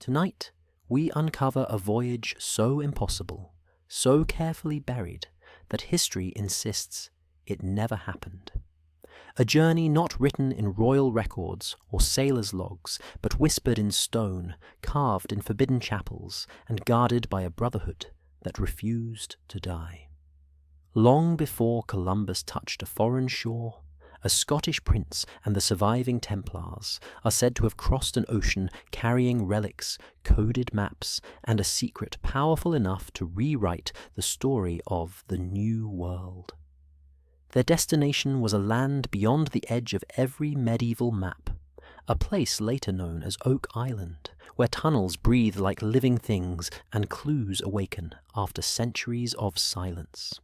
Tonight, we uncover a voyage so impossible, so carefully buried, that history insists it never happened. A journey not written in royal records or sailors' logs, but whispered in stone, carved in forbidden chapels, and guarded by a brotherhood that refused to die. Long before Columbus touched a foreign shore, a Scottish prince and the surviving Templars are said to have crossed an ocean carrying relics, coded maps, and a secret powerful enough to rewrite the story of the New World. Their destination was a land beyond the edge of every medieval map, a place later known as Oak Island, where tunnels breathe like living things and clues awaken after centuries of silence.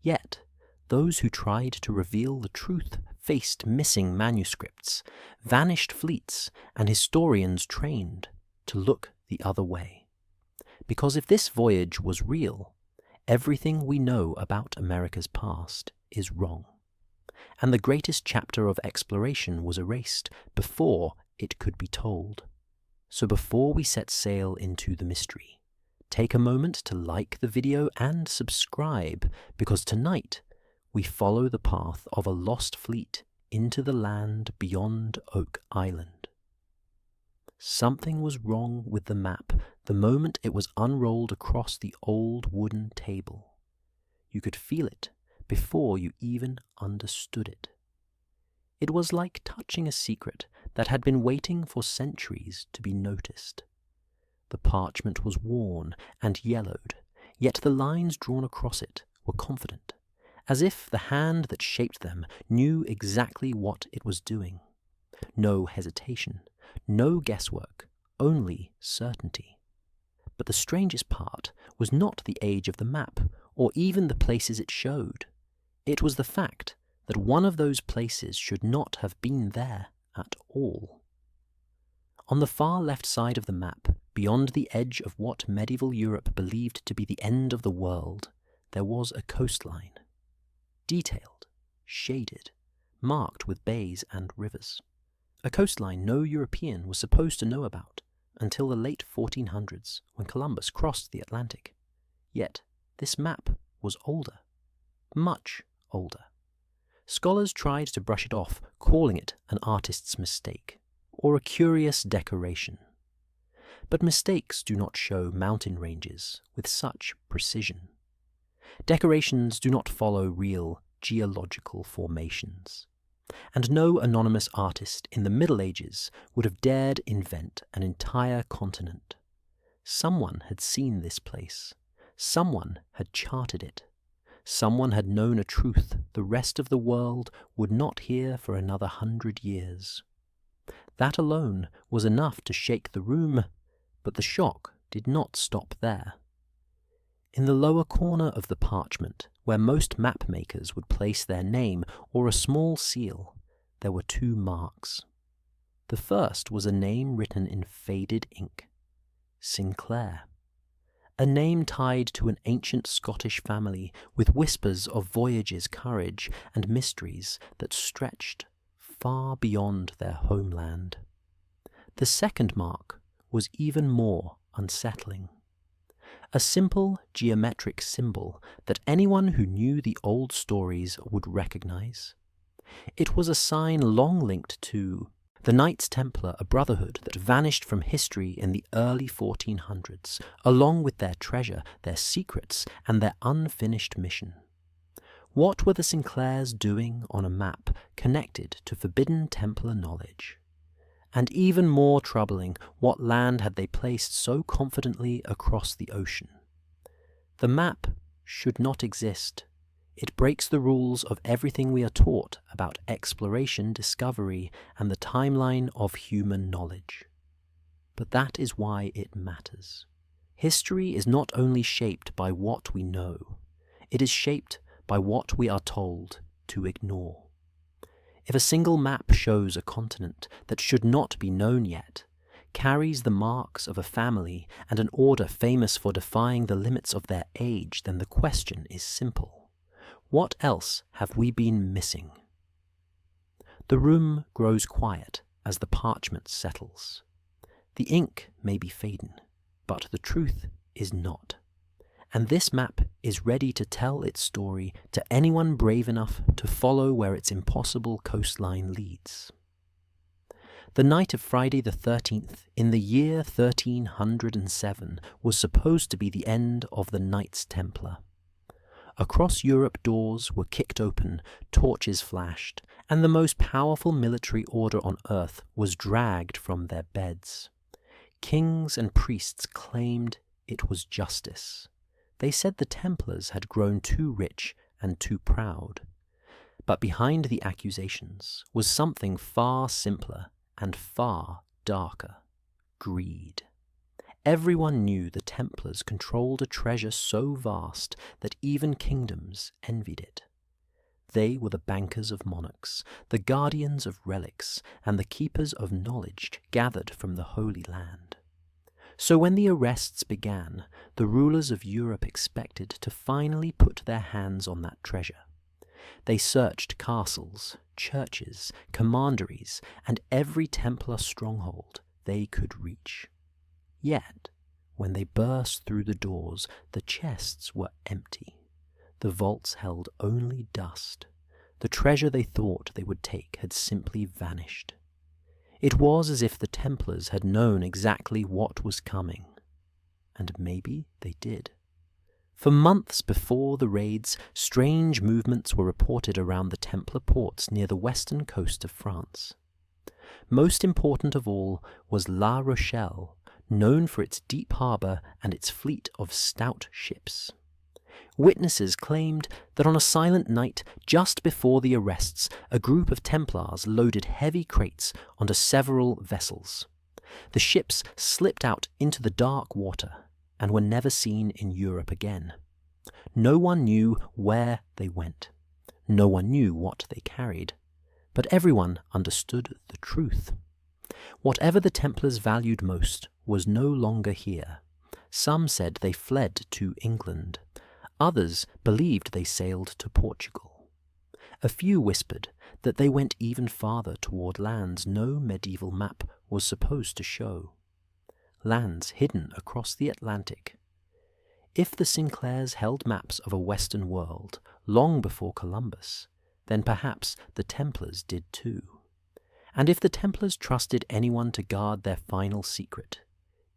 Yet, those who tried to reveal the truth faced missing manuscripts, vanished fleets, and historians trained to look the other way. Because if this voyage was real, everything we know about America's past is wrong, and the greatest chapter of exploration was erased before it could be told. So before we set sail into the mystery, take a moment to like the video and subscribe, because tonight we follow the path of a lost fleet into the land beyond Oak Island. Something was wrong with the map the moment it was unrolled across the old wooden table. You could feel it before you even understood it. It was like touching a secret that had been waiting for centuries to be noticed. The parchment was worn and yellowed, yet the lines drawn across it were confident, as if the hand that shaped them knew exactly what it was doing. No hesitation, no guesswork, only certainty. But the strangest part was not the age of the map, or even the places it showed. It was the fact that one of those places should not have been there at all. On the far left side of the map, beyond the edge of what medieval Europe believed to be the end of the world, there was a coastline. Detailed, shaded, marked with bays and rivers. A coastline no European was supposed to know about until the late 1400s, when Columbus crossed the Atlantic. Yet this map was older, much older. Scholars tried to brush it off, calling it an artist's mistake, or a curious decoration. But mistakes do not show mountain ranges with such precision. Decorations do not follow real geological formations. And no anonymous artist in the Middle Ages would have dared invent an entire continent. Someone had seen this place. Someone had charted it. Someone had known a truth the rest of the world would not hear for another 100 years. That alone was enough to shake the room, but the shock did not stop there. In the lower corner of the parchment, where most map makers would place their name or a small seal, there were two marks. The first was a name written in faded ink, Sinclair. A name tied to an ancient Scottish family with whispers of voyages, courage, and mysteries that stretched far beyond their homeland. The second mark was even more unsettling. A simple geometric symbol that anyone who knew the old stories would recognize. It was a sign long linked to the Knights Templar, a brotherhood that vanished from history in the early 1400s, along with their treasure, their secrets, and their unfinished mission. What were the Sinclairs doing on a map connected to forbidden Templar knowledge? And even more troubling, what land had they placed so confidently across the ocean? The map should not exist. It breaks the rules of everything we are taught about exploration, discovery, and the timeline of human knowledge. But that is why it matters. History is not only shaped by what we know, it is shaped by what we are told to ignore. If a single map shows a continent that should not be known yet, carries the marks of a family and an order famous for defying the limits of their age, then the question is simple. What else have we been missing? The room grows quiet as the parchment settles. The ink may be fading, but the truth is not. And this map is ready to tell its story to anyone brave enough to follow where its impossible coastline leads. The night of Friday the 13th in the year 1307 was supposed to be the end of the Knights Templar. Across Europe doors were kicked open, torches flashed, and the most powerful military order on earth was dragged from their beds. Kings and priests claimed it was justice. They said the Templars had grown too rich and too proud. But behind the accusations was something far simpler and far darker: greed. Everyone knew the Templars controlled a treasure so vast that even kingdoms envied it. They were the bankers of monarchs, the guardians of relics, and the keepers of knowledge gathered from the Holy Land. So when the arrests began, the rulers of Europe expected to finally put their hands on that treasure. They searched castles, churches, commanderies, and every Templar stronghold they could reach. Yet, when they burst through the doors, the chests were empty. The vaults held only dust. The treasure they thought they would take had simply vanished. It was as if the Templars had known exactly what was coming. And maybe they did. For months before the raids, strange movements were reported around the Templar ports near the western coast of France. Most important of all was La Rochelle, known for its deep harbour and its fleet of stout ships. Witnesses claimed that on a silent night just before the arrests, a group of Templars loaded heavy crates onto several vessels. The ships slipped out into the dark water and were never seen in Europe again. No one knew where they went. No one knew what they carried. But everyone understood the truth. Whatever the Templars valued most was no longer here. Some said they fled to England. Others believed they sailed to Portugal. A few whispered that they went even farther toward lands no medieval map was supposed to show. Lands hidden across the Atlantic. If the Sinclairs held maps of a Western world long before Columbus, then perhaps the Templars did too. And if the Templars trusted anyone to guard their final secret,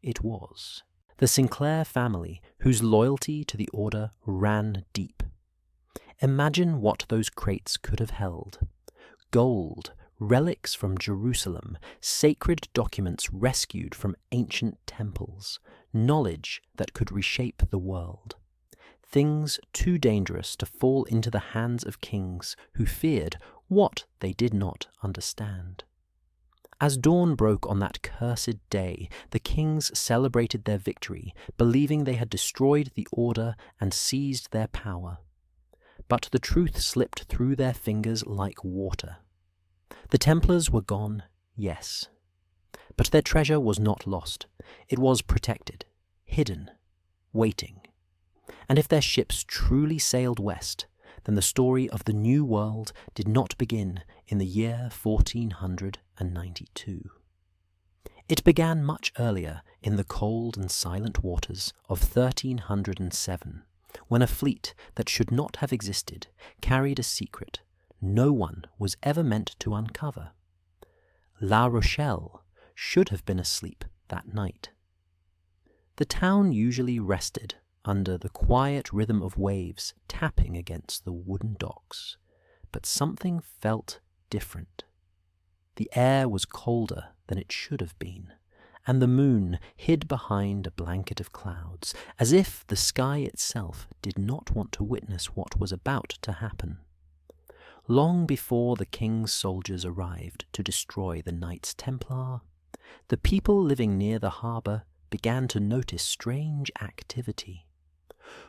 it was the Sinclair family, whose loyalty to the order ran deep. Imagine what those crates could have held: gold, relics from Jerusalem, sacred documents rescued from ancient temples, knowledge that could reshape the world. Things too dangerous to fall into the hands of kings who feared what they did not understand. As dawn broke on that cursed day, the kings celebrated their victory, believing they had destroyed the order and seized their power. But the truth slipped through their fingers like water. The Templars were gone, yes. But their treasure was not lost. It was protected, hidden, waiting. And if their ships truly sailed west, then the story of the New World did not begin in the year 1492. It began much earlier in the cold and silent waters of 1307, when a fleet that should not have existed carried a secret no one was ever meant to uncover. La Rochelle should have been asleep that night. The town usually rested under the quiet rhythm of waves tapping against the wooden docks, but something felt different. The air was colder than it should have been, and the moon hid behind a blanket of clouds, as if the sky itself did not want to witness what was about to happen. Long before the king's soldiers arrived to destroy the Knights Templar, the people living near the harbour began to notice strange activity.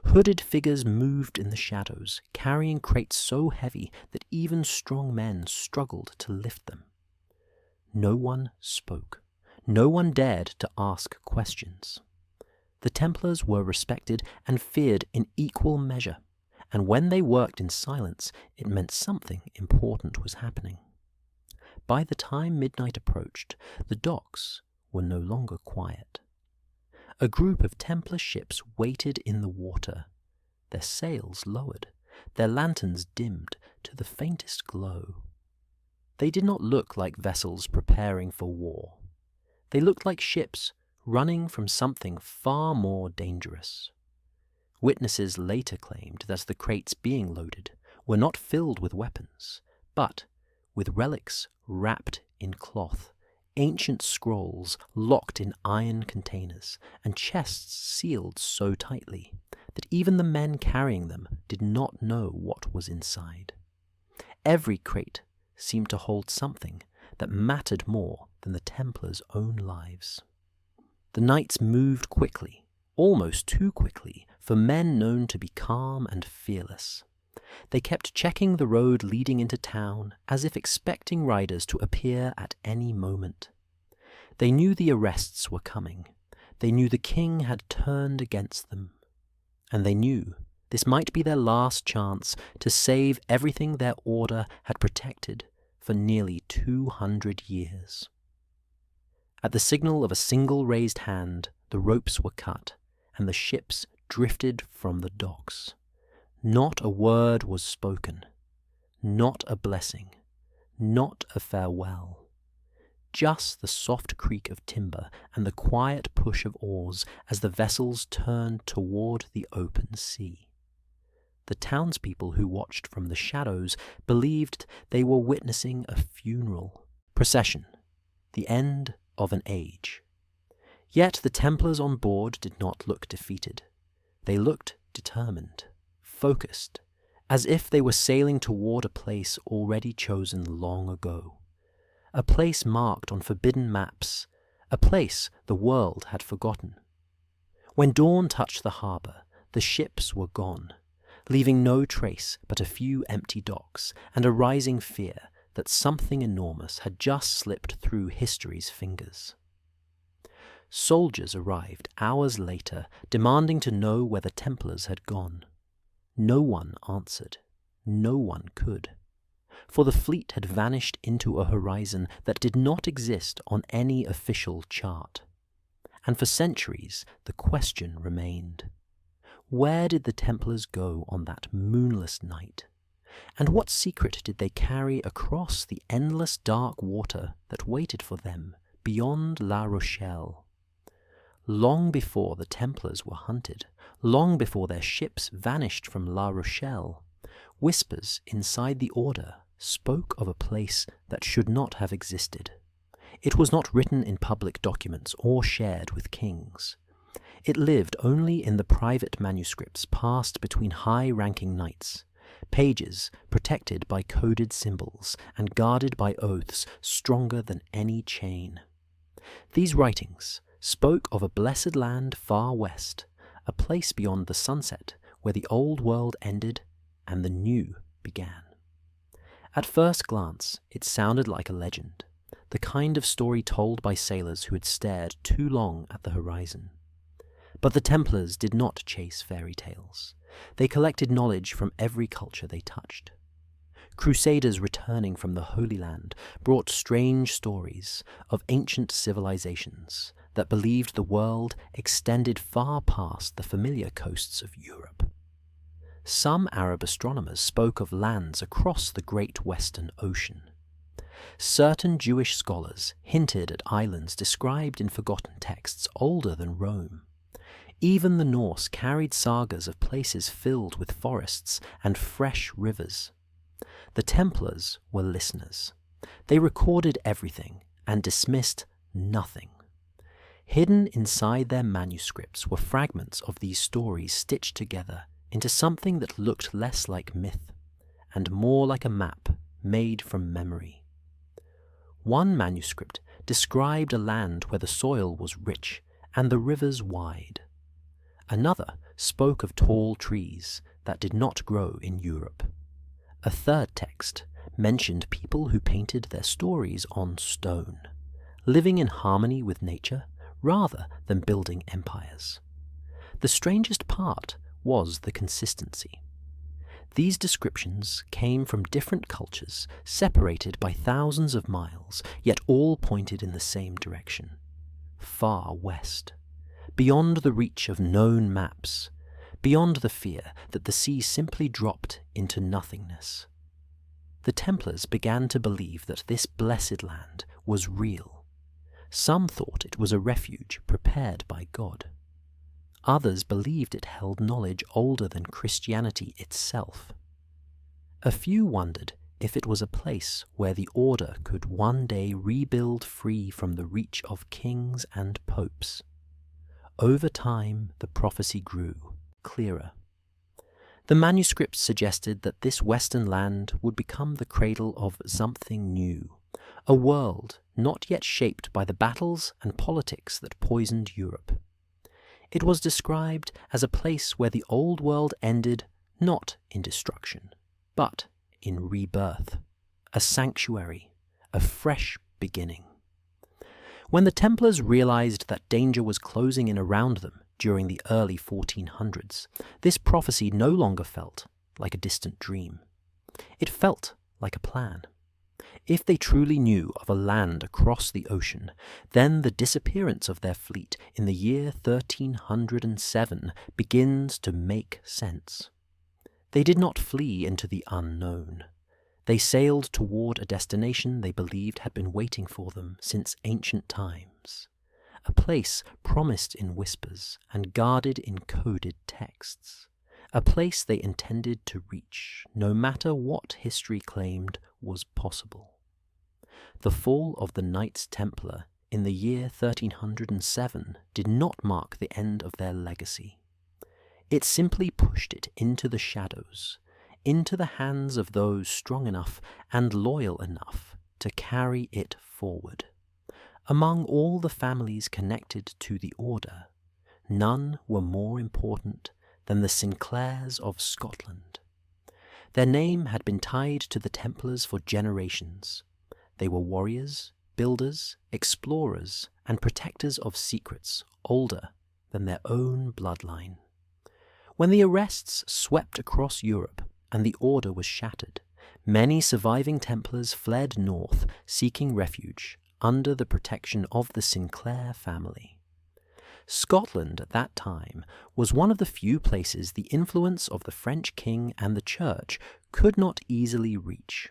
Hooded figures moved in the shadows, carrying crates so heavy that even strong men struggled to lift them. No one spoke. No one dared to ask questions. The Templars were respected and feared in equal measure, and when they worked in silence, it meant something important was happening. By the time midnight approached, the docks were no longer quiet. A group of Templar ships waited in the water, their sails lowered, their lanterns dimmed to the faintest glow. They did not look like vessels preparing for war. They looked like ships running from something far more dangerous. Witnesses later claimed that the crates being loaded were not filled with weapons, but with relics wrapped in cloth, ancient scrolls locked in iron containers, and chests sealed so tightly that even the men carrying them did not know what was inside. Every crate seemed to hold something that mattered more than the Templars' own lives. The knights moved quickly, almost too quickly for men known to be calm and fearless. They kept checking the road leading into town as if expecting riders to appear at any moment. They knew the arrests were coming. They knew the king had turned against them. And they knew this might be their last chance to save everything their order had protected for nearly 200 years. At the signal of a single raised hand, the ropes were cut, and the ships drifted from the docks. Not a word was spoken, not a blessing, not a farewell. Just the soft creak of timber and the quiet push of oars as the vessels turned toward the open sea. The townspeople who watched from the shadows believed they were witnessing a funeral procession, the end of an age. Yet the Templars on board did not look defeated. They looked determined, focused, as if they were sailing toward a place already chosen long ago. A place marked on forbidden maps, a place the world had forgotten. When dawn touched the harbour, the ships were gone, leaving no trace but a few empty docks and a rising fear that something enormous had just slipped through history's fingers. Soldiers arrived hours later, demanding to know where the Templars had gone. No one answered. No one could. For the fleet had vanished into a horizon that did not exist on any official chart. And for centuries the question remained. Where did the Templars go on that moonless night? And what secret did they carry across the endless dark water that waited for them beyond La Rochelle? Long before the Templars were hunted, long before their ships vanished from La Rochelle, whispers inside the order spoke of a place that should not have existed. It was not written in public documents or shared with kings. It lived only in the private manuscripts passed between high-ranking knights, pages protected by coded symbols and guarded by oaths stronger than any chain. These writings spoke of a blessed land far west, a place beyond the sunset where the old world ended and the new began. At first glance, it sounded like a legend, the kind of story told by sailors who had stared too long at the horizon. But the Templars did not chase fairy tales. They collected knowledge from every culture they touched. Crusaders returning from the Holy Land brought strange stories of ancient civilizations that believed the world extended far past the familiar coasts of Europe. Some Arab astronomers spoke of lands across the Great Western Ocean. Certain Jewish scholars hinted at islands described in forgotten texts older than Rome. Even the Norse carried sagas of places filled with forests and fresh rivers. The Templars were listeners. They recorded everything and dismissed nothing. Hidden inside their manuscripts were fragments of these stories stitched together into something that looked less like myth and more like a map made from memory. One manuscript described a land where the soil was rich and the rivers wide. Another spoke of tall trees that did not grow in Europe. A third text mentioned people who painted their stories on stone, living in harmony with nature rather than building empires. The strangest part was the consistency. These descriptions came from different cultures, separated by thousands of miles, yet all pointed in the same direction. far west, beyond the reach of known maps, beyond the fear that the sea simply dropped into nothingness. The Templars began to believe that this blessed land was real. Some thought it was a refuge prepared by God. Others believed it held knowledge older than Christianity itself. A few wondered if it was a place where the order could one day rebuild free from the reach of kings and popes. Over time, the prophecy grew clearer. The manuscripts suggested that this western land would become the cradle of something new, a world not yet shaped by the battles and politics that poisoned Europe. It was described as a place where the old world ended not in destruction, but in rebirth, a sanctuary, a fresh beginning. When the Templars realized that danger was closing in around them during the early 1400s, this prophecy no longer felt like a distant dream. It felt like a plan. If they truly knew of a land across the ocean, then the disappearance of their fleet in the year 1307 begins to make sense. They did not flee into the unknown. They sailed toward a destination they believed had been waiting for them since ancient times, a place promised in whispers and guarded in coded texts, a place they intended to reach, no matter what history claimed was possible. The fall of the Knights Templar in the year 1307 did not mark the end of their legacy. It simply pushed it into the shadows, into the hands of those strong enough and loyal enough to carry it forward. Among all the families connected to the order, none were more important than the Sinclairs of Scotland. Their name had been tied to the Templars for generations. They were warriors, builders, explorers, and protectors of secrets older than their own bloodline. When the arrests swept across Europe and the order was shattered, many surviving Templars fled north, seeking refuge under the protection of the Sinclair family. Scotland at that time was one of the few places the influence of the French king and the church could not easily reach.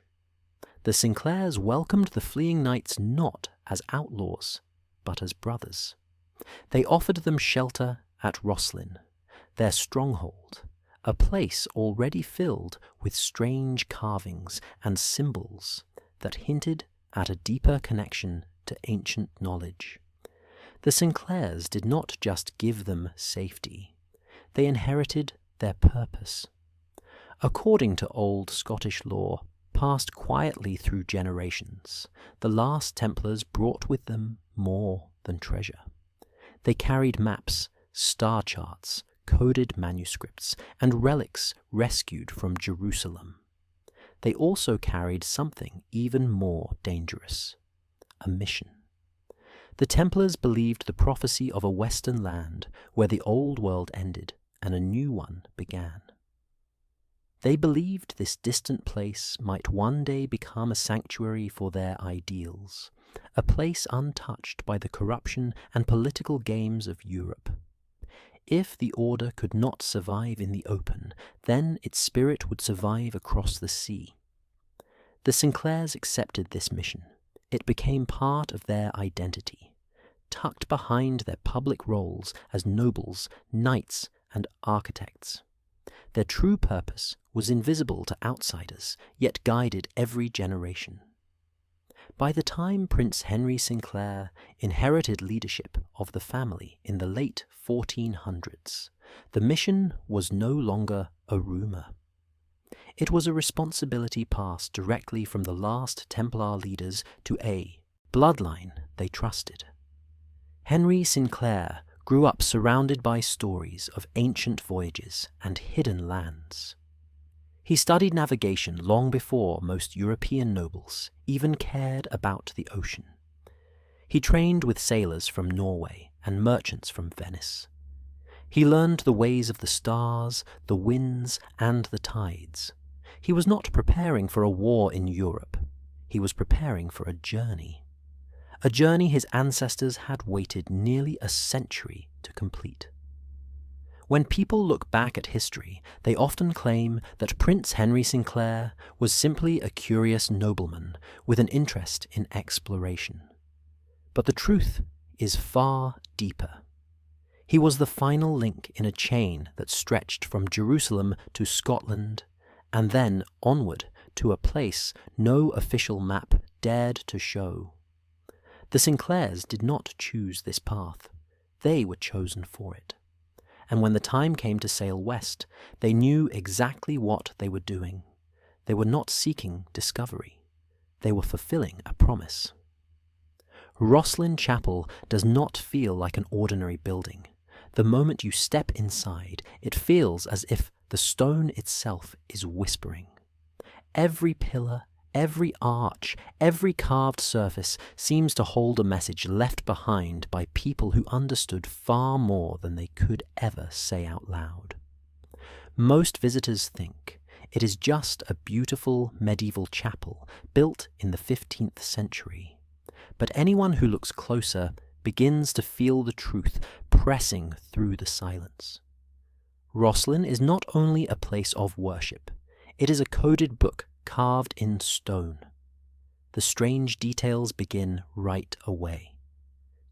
The Sinclairs welcomed the fleeing knights not as outlaws, but as brothers. They offered them shelter at Rosslyn, their stronghold, a place already filled with strange carvings and symbols that hinted at a deeper connection to ancient knowledge. The Sinclairs did not just give them safety, they inherited their purpose. According to old Scottish law, passed quietly through generations, the last Templars brought with them more than treasure. They carried maps, star charts, coded manuscripts, and relics rescued from Jerusalem. They also carried something even more dangerous, a mission. The Templars believed the prophecy of a western land where the old world ended and a new one began. They believed this distant place might one day become a sanctuary for their ideals, a place untouched by the corruption and political games of Europe. If the order could not survive in the open, then its spirit would survive across the sea. The Sinclairs accepted this mission. It became part of their identity, tucked behind their public roles as nobles, knights, and architects. Their true purpose was invisible to outsiders, yet guided every generation. By the time Prince Henry Sinclair inherited leadership of the family in the late 1400s, the mission was no longer a rumour. It was a responsibility passed directly from the last Templar leaders to a bloodline they trusted. Henry Sinclair grew up surrounded by stories of ancient voyages and hidden lands. He studied navigation long before most European nobles even cared about the ocean. He trained with sailors from Norway and merchants from Venice. He learned the ways of the stars, the winds, and the tides. He was not preparing for a war in Europe. He was preparing for a journey a journey his ancestors had waited nearly a century to complete. When people look back at history, they often claim that Prince Henry Sinclair was simply a curious nobleman with an interest in exploration. But the truth is far deeper. He was the final link in a chain that stretched from Jerusalem to Scotland and then onward to a place no official map dared to show. The Sinclairs did not choose this path. They were chosen for it. And when the time came to sail west, they knew exactly what they were doing. They were not seeking discovery. They were fulfilling a promise. Rosslyn Chapel does not feel like an ordinary building. The moment you step inside, it feels as if the stone itself is whispering. Every pillar, every arch, every carved surface seems to hold a message left behind by people who understood far more than they could ever say out loud. Most visitors think it is just a beautiful medieval chapel built in the 15th century. But anyone who looks closer begins to feel the truth pressing through the silence. Rosslyn is not only a place of worship, it is a coded book carved in stone. The strange details begin right away.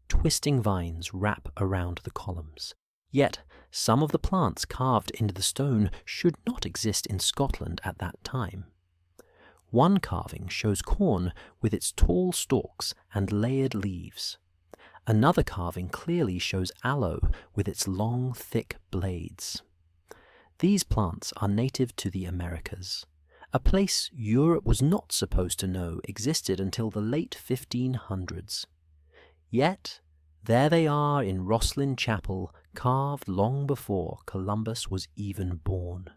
Twisting vines wrap around the columns, yet some of the plants carved into the stone should not exist in Scotland at that time. One carving shows corn with its tall stalks and layered leaves. Another carving clearly shows aloe with its long, thick blades. These plants are native to the Americas, a place Europe was not supposed to know existed until the late 1500s. Yet, there they are in Rosslyn Chapel, carved long before Columbus was even born.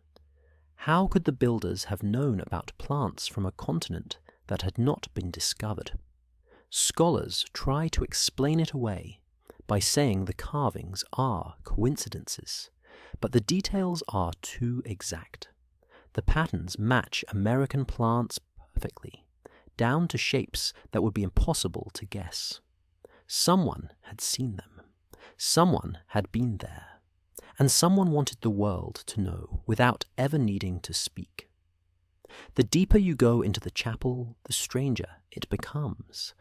How could the builders have known about plants from a continent that had not been discovered? Scholars try to explain it away by saying the carvings are coincidences, but the details are too exact. The patterns match American plants perfectly, down to shapes that would be impossible to guess. Someone had seen them. Someone had been there. And someone wanted the world to know without ever needing to speak. The deeper you go into the chapel, the stranger it becomes.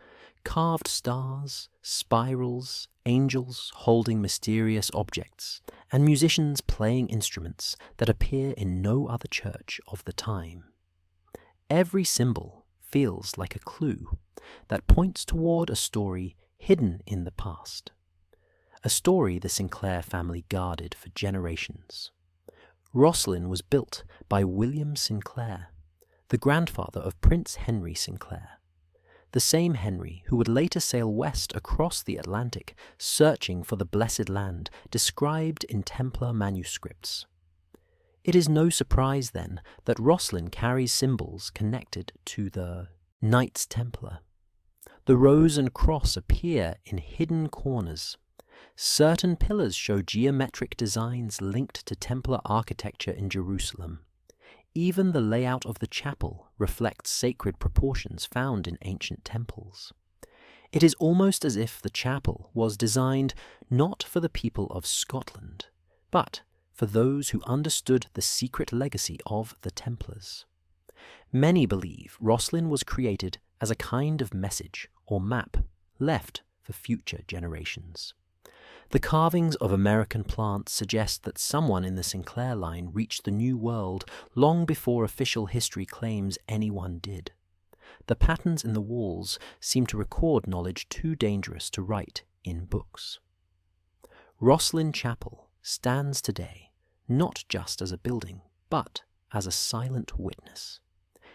Carved stars, spirals, angels holding mysterious objects, and musicians playing instruments that appear in no other church of the time. Every symbol feels like a clue that points toward a story hidden in the past. A story the Sinclair family guarded for generations. Rosslyn was built by William Sinclair, the grandfather of Prince Henry Sinclair, the same Henry who would later sail west across the Atlantic, searching for the Blessed Land described in Templar manuscripts. It is no surprise, then, that Rosslyn carries symbols connected to the Knights Templar. The rose and cross appear in hidden corners. Certain pillars show geometric designs linked to Templar architecture in Jerusalem. Even the layout of the chapel reflects sacred proportions found in ancient temples. It is almost as if the chapel was designed not for the people of Scotland, but for those who understood the secret legacy of the Templars. Many believe Rosslyn was created as a kind of message or map left for future generations. The carvings of American plants suggest that someone in the Sinclair line reached the New World long before official history claims anyone did. The patterns in the walls seem to record knowledge too dangerous to write in books. Rosslyn Chapel stands today not just as a building, but as a silent witness.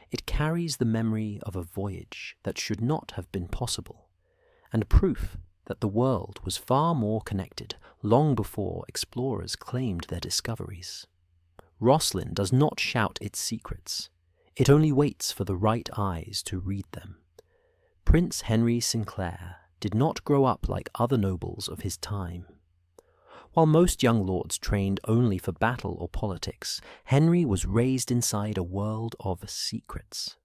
It carries the memory of a voyage that should not have been possible, and proof that the world was far more connected long before explorers claimed their discoveries. Rosslyn does not shout its secrets. It only waits for the right eyes to read them. Prince Henry Sinclair did not grow up like other nobles of his time. While most young lords trained only for battle or politics, Henry was raised inside a world of secrets.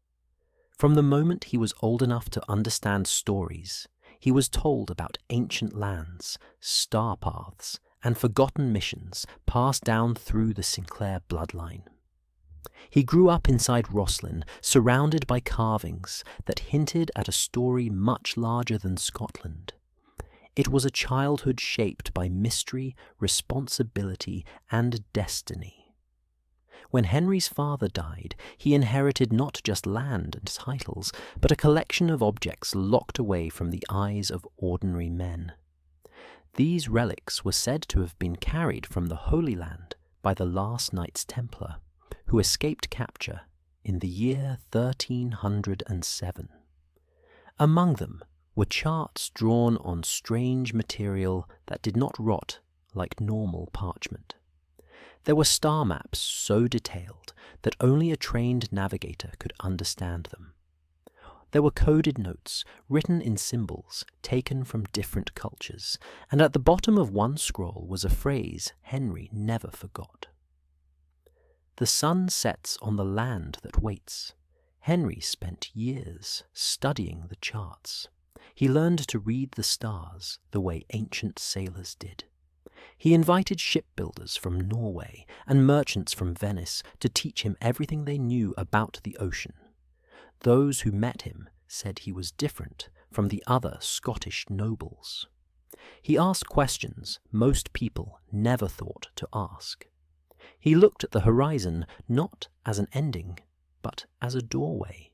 From the moment he was old enough to understand stories, He was told about ancient lands, star paths, and forgotten missions passed down through the Sinclair bloodline. He grew up inside Rosslyn, surrounded by carvings that hinted at a story much larger than Scotland. It was a childhood shaped by mystery, responsibility, and destiny. When Henry's father died, he inherited not just land and titles, but a collection of objects locked away from the eyes of ordinary men. These relics were said to have been carried from the Holy Land by the last Knights Templar, who escaped capture in the year 1307. Among them were charts drawn on strange material that did not rot like normal parchment. There were star maps so detailed that only a trained navigator could understand them. There were coded notes written in symbols taken from different cultures, and at the bottom of one scroll was a phrase Henry never forgot. The sun sets on the land that waits. Henry spent years studying the charts. He learned to read the stars the way ancient sailors did. He invited shipbuilders from Norway and merchants from Venice to teach him everything they knew about the ocean. Those who met him said he was different from the other Scottish nobles. He asked questions most people never thought to ask. He looked at the horizon not as an ending, but as a doorway.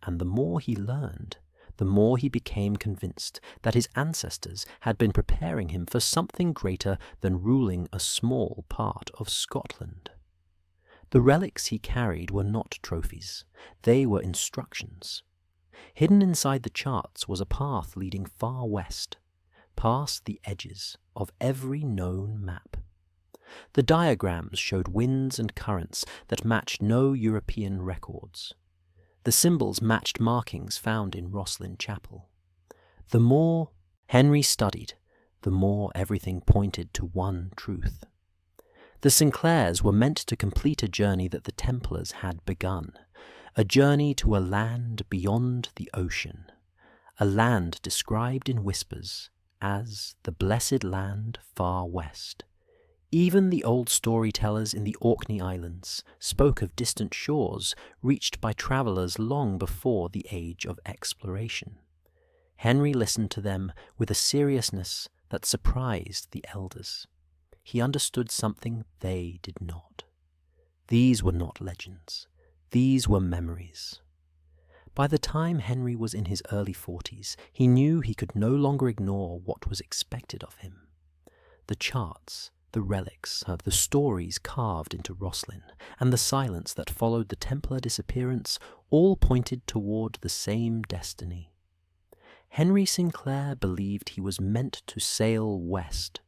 And the more he learned, the more he became convinced that his ancestors had been preparing him for something greater than ruling a small part of Scotland. The relics he carried were not trophies, they were instructions. Hidden inside the charts was a path leading far west, past the edges of every known map. The diagrams showed winds and currents that matched no European records. The symbols matched markings found in Rosslyn Chapel. The more Henry studied, the more everything pointed to one truth. The Sinclairs were meant to complete a journey that the Templars had begun, a journey to a land beyond the ocean, a land described in whispers as the blessed land far west. Even the old storytellers in the Orkney Islands spoke of distant shores reached by travellers long before the age of exploration. Henry listened to them with a seriousness that surprised the elders. He understood something they did not. These were not legends. These were memories. By the time Henry was in his early 40s, he knew he could no longer ignore what was expected of him. The charts, the relics, the stories carved into Rosslyn, and the silence that followed the Templar disappearance all pointed toward the same destiny. Henry Sinclair believed he was meant to sail west,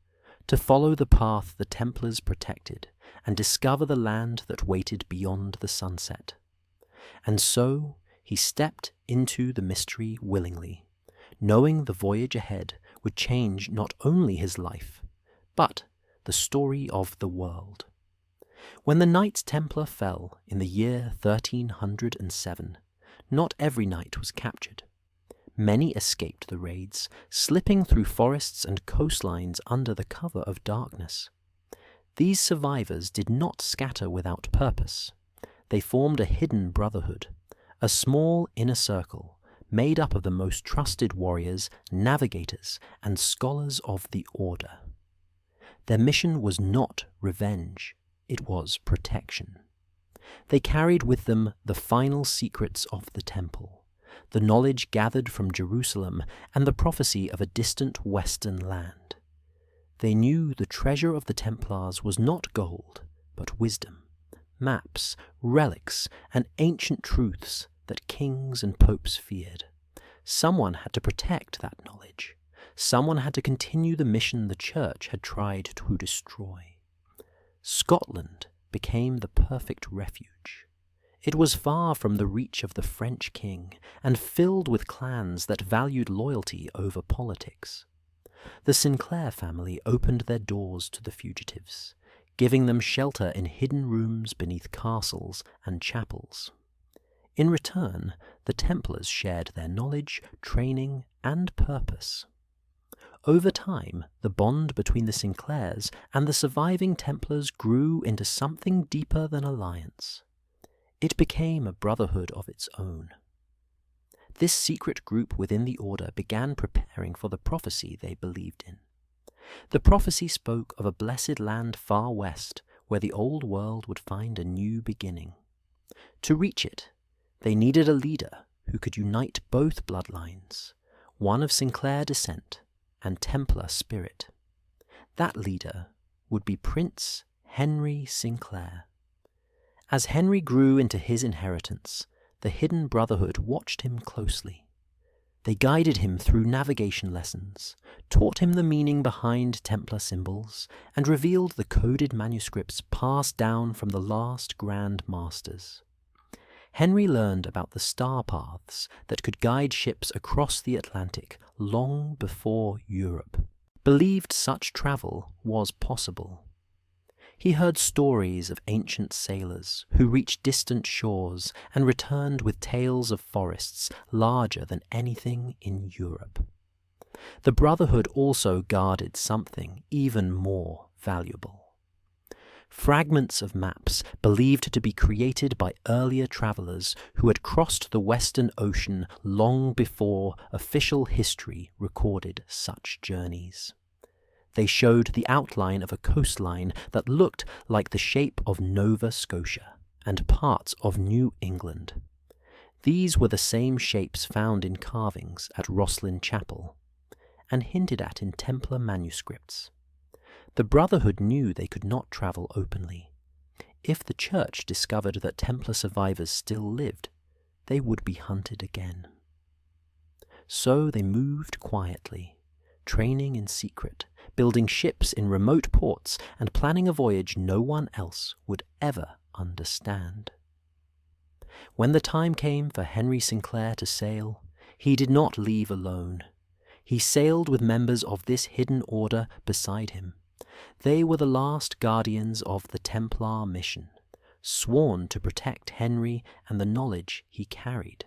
to follow the path the Templars protected, and discover the land that waited beyond the sunset. And so he stepped into the mystery willingly, knowing the voyage ahead would change not only his life, but the story of the world. When the Knights Templar fell in the year 1307, not every knight was captured. Many escaped the raids, slipping through forests and coastlines under the cover of darkness. These survivors did not scatter without purpose. They formed a hidden brotherhood, a small inner circle made up of the most trusted warriors, navigators, and scholars of the Order. Their mission was not revenge, it was protection. They carried with them the final secrets of the temple, the knowledge gathered from Jerusalem, and the prophecy of a distant western land. They knew the treasure of the Templars was not gold, but wisdom, maps, relics, and ancient truths that kings and popes feared. Someone had to protect that knowledge. Someone had to continue the mission the Church had tried to destroy. Scotland became the perfect refuge. It was far from the reach of the French king, and filled with clans that valued loyalty over politics. The Sinclair family opened their doors to the fugitives, giving them shelter in hidden rooms beneath castles and chapels. In return, the Templars shared their knowledge, training, and purpose. Over time, the bond between the Sinclairs and the surviving Templars grew into something deeper than alliance. It became a brotherhood of its own. This secret group within the order began preparing for the prophecy they believed in. The prophecy spoke of a blessed land far west, where the old world would find a new beginning. To reach it, they needed a leader who could unite both bloodlines, one of Sinclair descent and Templar spirit. That leader would be Prince Henry Sinclair. As Henry grew into his inheritance, the hidden brotherhood watched him closely. They guided him through navigation lessons, taught him the meaning behind Templar symbols, and revealed the coded manuscripts passed down from the last Grand Masters. Henry learned about the star paths that could guide ships across the Atlantic long before Europe believed such travel was possible. He heard stories of ancient sailors who reached distant shores and returned with tales of forests larger than anything in Europe. The Brotherhood also guarded something even more valuable. Fragments of maps believed to be created by earlier travelers who had crossed the Western Ocean long before official history recorded such journeys. They showed the outline of a coastline that looked like the shape of Nova Scotia and parts of New England. These were the same shapes found in carvings at Rosslyn Chapel and hinted at in Templar manuscripts. The Brotherhood knew they could not travel openly. If the Church discovered that Templar survivors still lived, they would be hunted again. So they moved quietly, training in secret, building ships in remote ports, and planning a voyage no one else would ever understand. When the time came for Henry Sinclair to sail, he did not leave alone. He sailed with members of this hidden order beside him. They were the last guardians of the Templar mission, sworn to protect Henry and the knowledge he carried.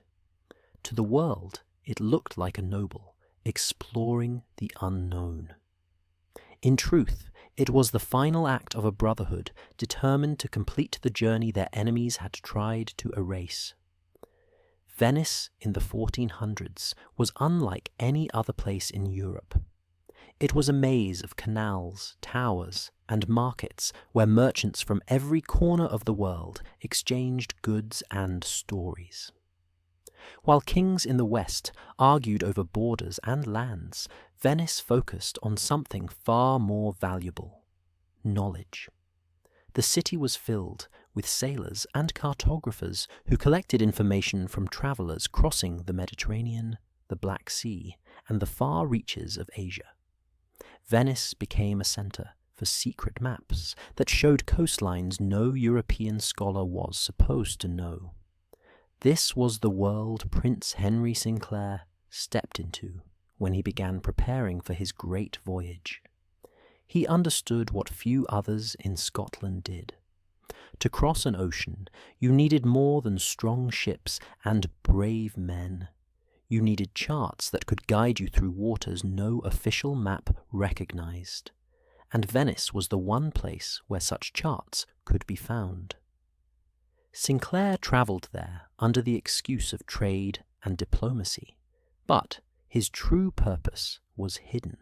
To the world, it looked like a noble, exploring the unknown. In truth, it was the final act of a brotherhood determined to complete the journey their enemies had tried to erase. Venice in the 1400s was unlike any other place in Europe. It was a maze of canals, towers, and markets where merchants from every corner of the world exchanged goods and stories. While kings in the West argued over borders and lands, Venice focused on something far more valuable: knowledge. The city was filled with sailors and cartographers who collected information from travelers crossing the Mediterranean, the Black Sea, and the far reaches of Asia. Venice became a center for secret maps that showed coastlines no European scholar was supposed to know. This was the world Prince Henry Sinclair stepped into when he began preparing for his great voyage. He understood what few others in Scotland did. To cross an ocean, you needed more than strong ships and brave men. You needed charts that could guide you through waters no official map recognized, and Venice was the one place where such charts could be found. Sinclair travelled there under the excuse of trade and diplomacy, but his true purpose was hidden.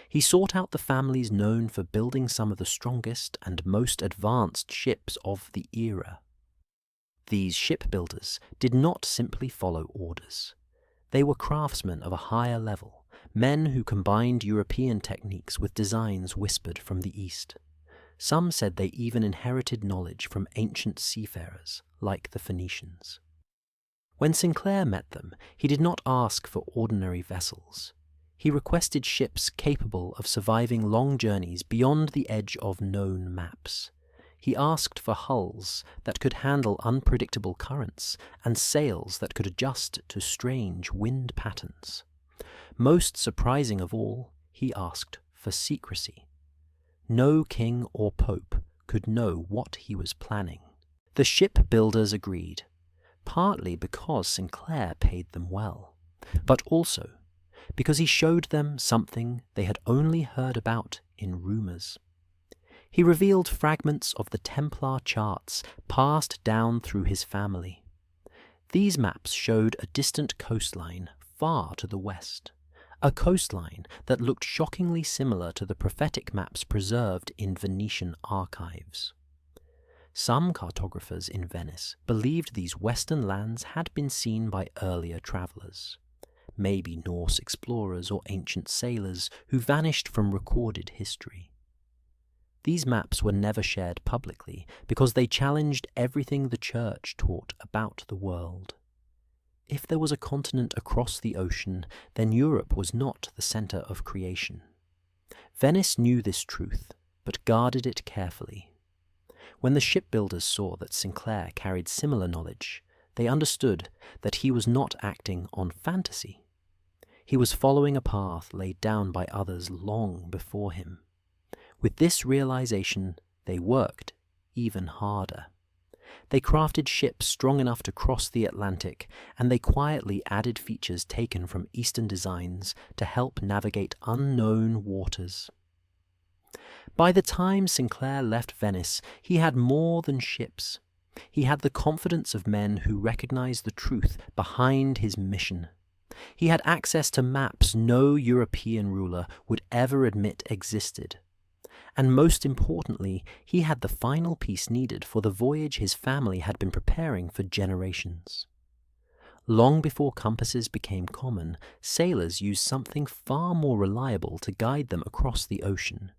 He sought out the families known for building some of the strongest and most advanced ships of the era. These shipbuilders did not simply follow orders. They were craftsmen of a higher level, men who combined European techniques with designs whispered from the East. Some said they even inherited knowledge from ancient seafarers, like the Phoenicians. When Sinclair met them, he did not ask for ordinary vessels. He requested ships capable of surviving long journeys beyond the edge of known maps. He asked for hulls that could handle unpredictable currents and sails that could adjust to strange wind patterns. Most surprising of all, he asked for secrecy. No king or pope could know what he was planning. The shipbuilders agreed. partly because Sinclair paid them well, but also because he showed them something they had only heard about in rumours. He revealed fragments of the Templar charts passed down through his family. These maps showed a distant coastline far to the west, a coastline that looked shockingly similar to the prophetic maps preserved in Venetian archives. Some cartographers in Venice believed these western lands had been seen by earlier travellers, maybe Norse explorers or ancient sailors who vanished from recorded history. These maps were never shared publicly because they challenged everything the Church taught about the world. If there was a continent across the ocean, then Europe was not the centre of creation. Venice knew this truth, but guarded it carefully. When the shipbuilders saw that Sinclair carried similar knowledge, they understood that he was not acting on fantasy. He was following a path laid down by others long before him. With this realization, they worked even harder. They crafted ships strong enough to cross the Atlantic, and they quietly added features taken from Eastern designs to help navigate unknown waters. By the time Sinclair left Venice, he had more than ships. He had the confidence of men who recognized the truth behind his mission. He had access to maps no European ruler would ever admit existed. And most importantly, he had the final piece needed for the voyage his family had been preparing for generations. Long before compasses became common, sailors used something far more reliable to guide them across the ocean.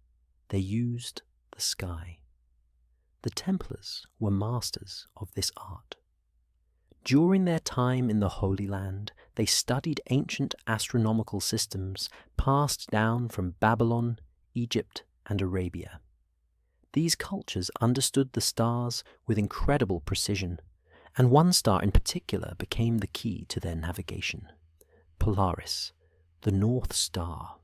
They used the sky. The Templars were masters of this art. During their time in the Holy Land, they studied ancient astronomical systems passed down from Babylon, Egypt, and Arabia. These cultures understood the stars with incredible precision, and one star in particular became the key to their navigation: Polaris, the North Star.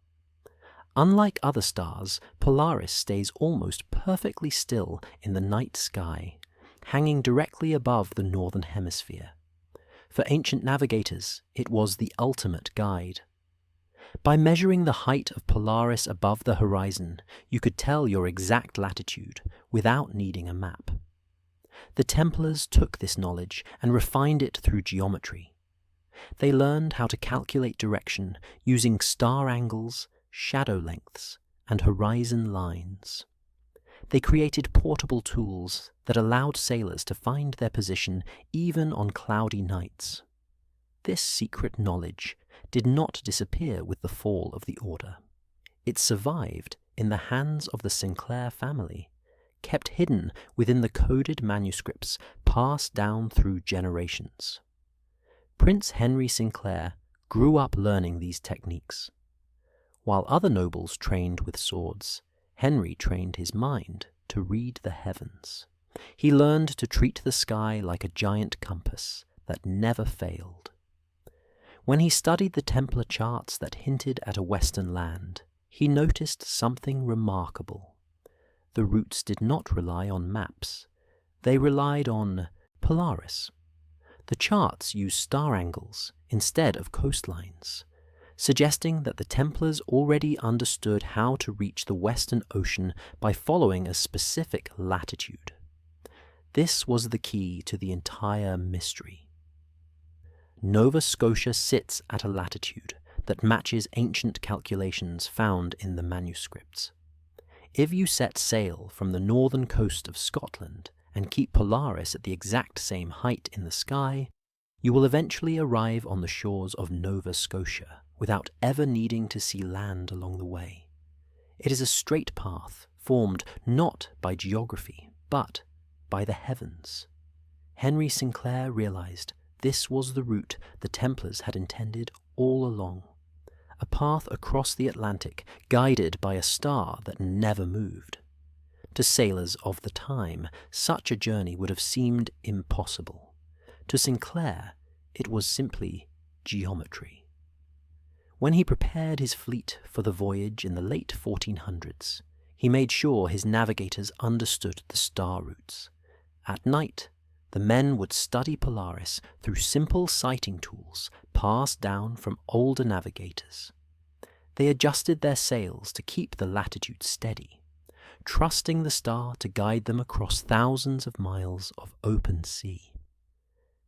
Unlike other stars, Polaris stays almost perfectly still in the night sky, hanging directly above the northern hemisphere. For ancient navigators, it was the ultimate guide. By measuring the height of Polaris above the horizon, you could tell your exact latitude without needing a map. The Templars took this knowledge and refined it through geometry. They learned how to calculate direction using star angles, shadow lengths, and horizon lines. They created portable tools that allowed sailors to find their position even on cloudy nights. This secret knowledge did not disappear with the fall of the Order. It survived in the hands of the Sinclair family, kept hidden within the coded manuscripts passed down through generations. Prince Henry Sinclair grew up learning these techniques. While other nobles trained with swords, Henry trained his mind to read the heavens. He learned to treat the sky like a giant compass that never failed. When he studied the Templar charts that hinted at a western land, he noticed something remarkable. The routes did not rely on maps. They relied on Polaris. The charts used star angles instead of coastlines, suggesting that the Templars already understood how to reach the Western Ocean by following a specific latitude. This was the key to the entire mystery. Nova Scotia sits at a latitude that matches ancient calculations found in the manuscripts. If you set sail from the northern coast of Scotland and keep Polaris at the exact same height in the sky, you will eventually arrive on the shores of Nova Scotia without ever needing to see land along the way. It is a straight path formed not by geography, but by the heavens. Henry Sinclair realized this was the route the Templars had intended all along, a path across the Atlantic guided by a star that never moved. To sailors of the time, such a journey would have seemed impossible. To Sinclair, it was simply geometry. When he prepared his fleet for the voyage in the late 1400s, he made sure his navigators understood the star routes. At night, the men would study Polaris through simple sighting tools passed down from older navigators. They adjusted their sails to keep the latitude steady, trusting the star to guide them across thousands of miles of open sea.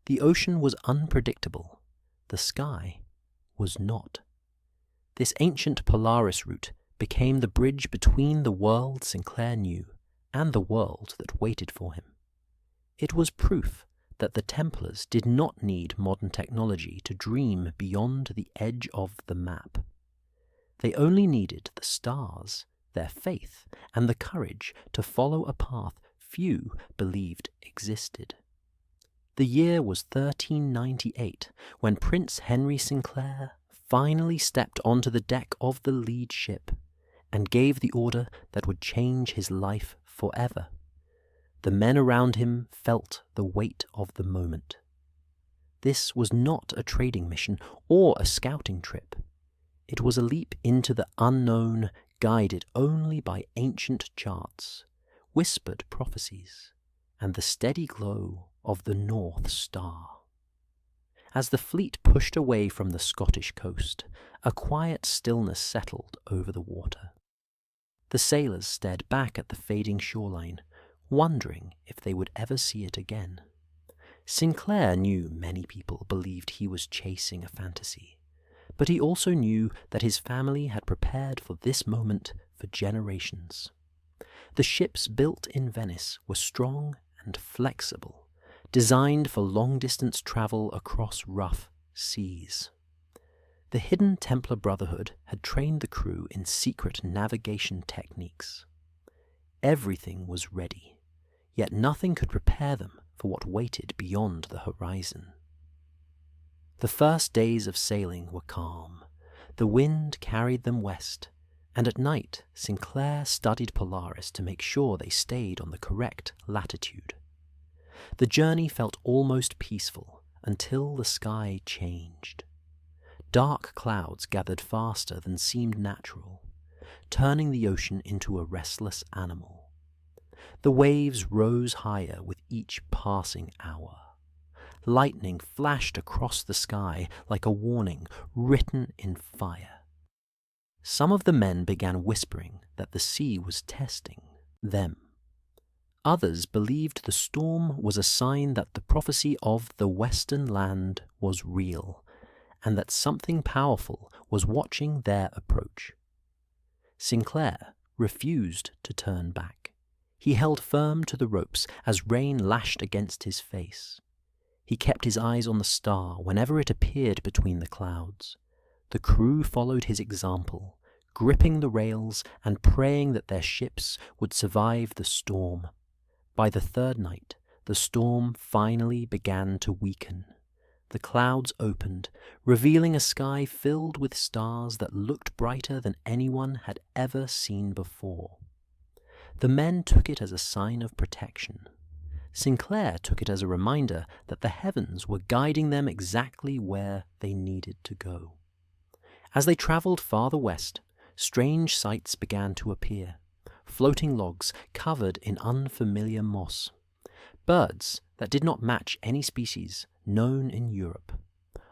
The ocean was unpredictable. The sky was not. This ancient Polaris route became the bridge between the world Sinclair knew and the world that waited for him. It was proof that the Templars did not need modern technology to dream beyond the edge of the map. They only needed the stars, their faith, and the courage to follow a path few believed existed. The year was 1398 when Prince Henry Sinclair finally stepped onto the deck of the lead ship and gave the order that would change his life forever. The men around him felt the weight of the moment. This was not a trading mission or a scouting trip. It was a leap into the unknown, guided only by ancient charts, whispered prophecies, and the steady glow of the North Star. As the fleet pushed away from the Scottish coast, a quiet stillness settled over the water. The sailors stared back at the fading shoreline, wondering if they would ever see it again. Sinclair knew many people believed he was chasing a fantasy, but he also knew that his family had prepared for this moment for generations. The ships built in Venice were strong and flexible, designed for long-distance travel across rough seas. The hidden Templar Brotherhood had trained the crew in secret navigation techniques. Everything was ready, yet nothing could prepare them for what waited beyond the horizon. The first days of sailing were calm. The wind carried them west, and at night Sinclair studied Polaris to make sure they stayed on the correct latitude. The journey felt almost peaceful until the sky changed. Dark clouds gathered faster than seemed natural, turning the ocean into a restless animal. The waves rose higher with each passing hour. Lightning flashed across the sky like a warning written in fire. Some of the men began whispering that the sea was testing them. Others believed the storm was a sign that the prophecy of the Western Land was real, and that something powerful was watching their approach. Sinclair refused to turn back. He held firm to the ropes as rain lashed against his face. He kept his eyes on the star whenever it appeared between the clouds. The crew followed his example, gripping the rails and praying that their ships would survive the storm. By the third night, the storm finally began to weaken. The clouds opened, revealing a sky filled with stars that looked brighter than anyone had ever seen before. The men took it as a sign of protection. Sinclair took it as a reminder that the heavens were guiding them exactly where they needed to go. As they traveled farther west, strange sights began to appear. Floating logs covered in unfamiliar moss. Birds that did not match any species known in Europe.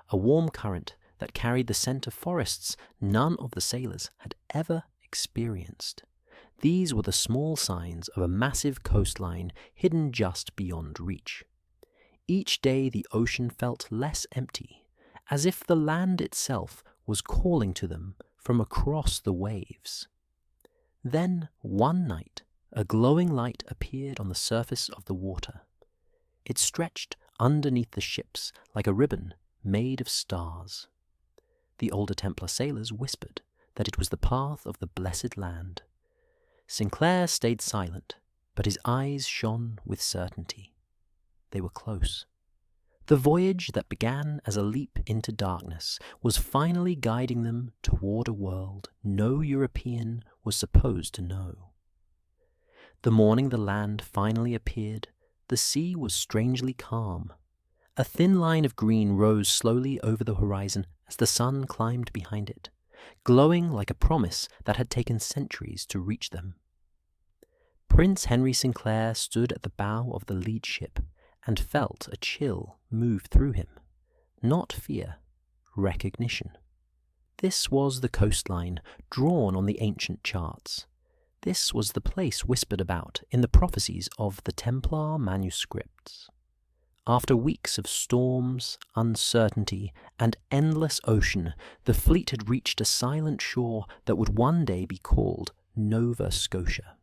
A warm current that carried the scent of forests none of the sailors had ever experienced. These were the small signs of a massive coastline hidden just beyond reach. Each day the ocean felt less empty, as if the land itself was calling to them from across the waves. Then, one night, a glowing light appeared on the surface of the water. It stretched underneath the ships like a ribbon made of stars. The older Templar sailors whispered that it was the path of the blessed land. Sinclair stayed silent, but his eyes shone with certainty. They were close. The voyage that began as a leap into darkness was finally guiding them toward a world no European was supposed to know. The morning the land finally appeared, the sea was strangely calm. A thin line of green rose slowly over the horizon as the sun climbed behind it, glowing like a promise that had taken centuries to reach them. Prince Henry Sinclair stood at the bow of the lead ship and felt a chill move through him. Not fear, recognition. This was the coastline drawn on the ancient charts. This was the place whispered about in the prophecies of the Templar manuscripts. After weeks of storms, uncertainty, and endless ocean, the fleet had reached a silent shore that would one day be called Nova Scotia.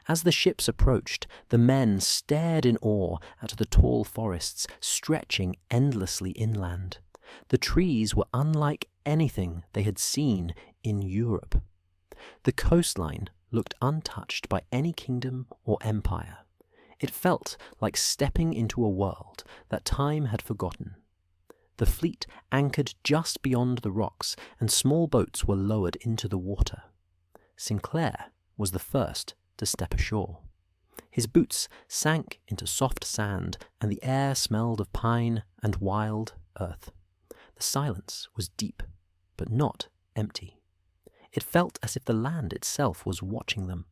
As the ships approached, the men stared in awe at the tall forests stretching endlessly inland. The trees were unlike anything they had seen in Europe. The coastline looked untouched by any kingdom or empire. It felt like stepping into a world that time had forgotten. The fleet anchored just beyond the rocks, and small boats were lowered into the water. Sinclair was the first to step ashore. His boots sank into soft sand, and the air smelled of pine and wild earth. The silence was deep, but not empty. It felt as if the land itself was watching them.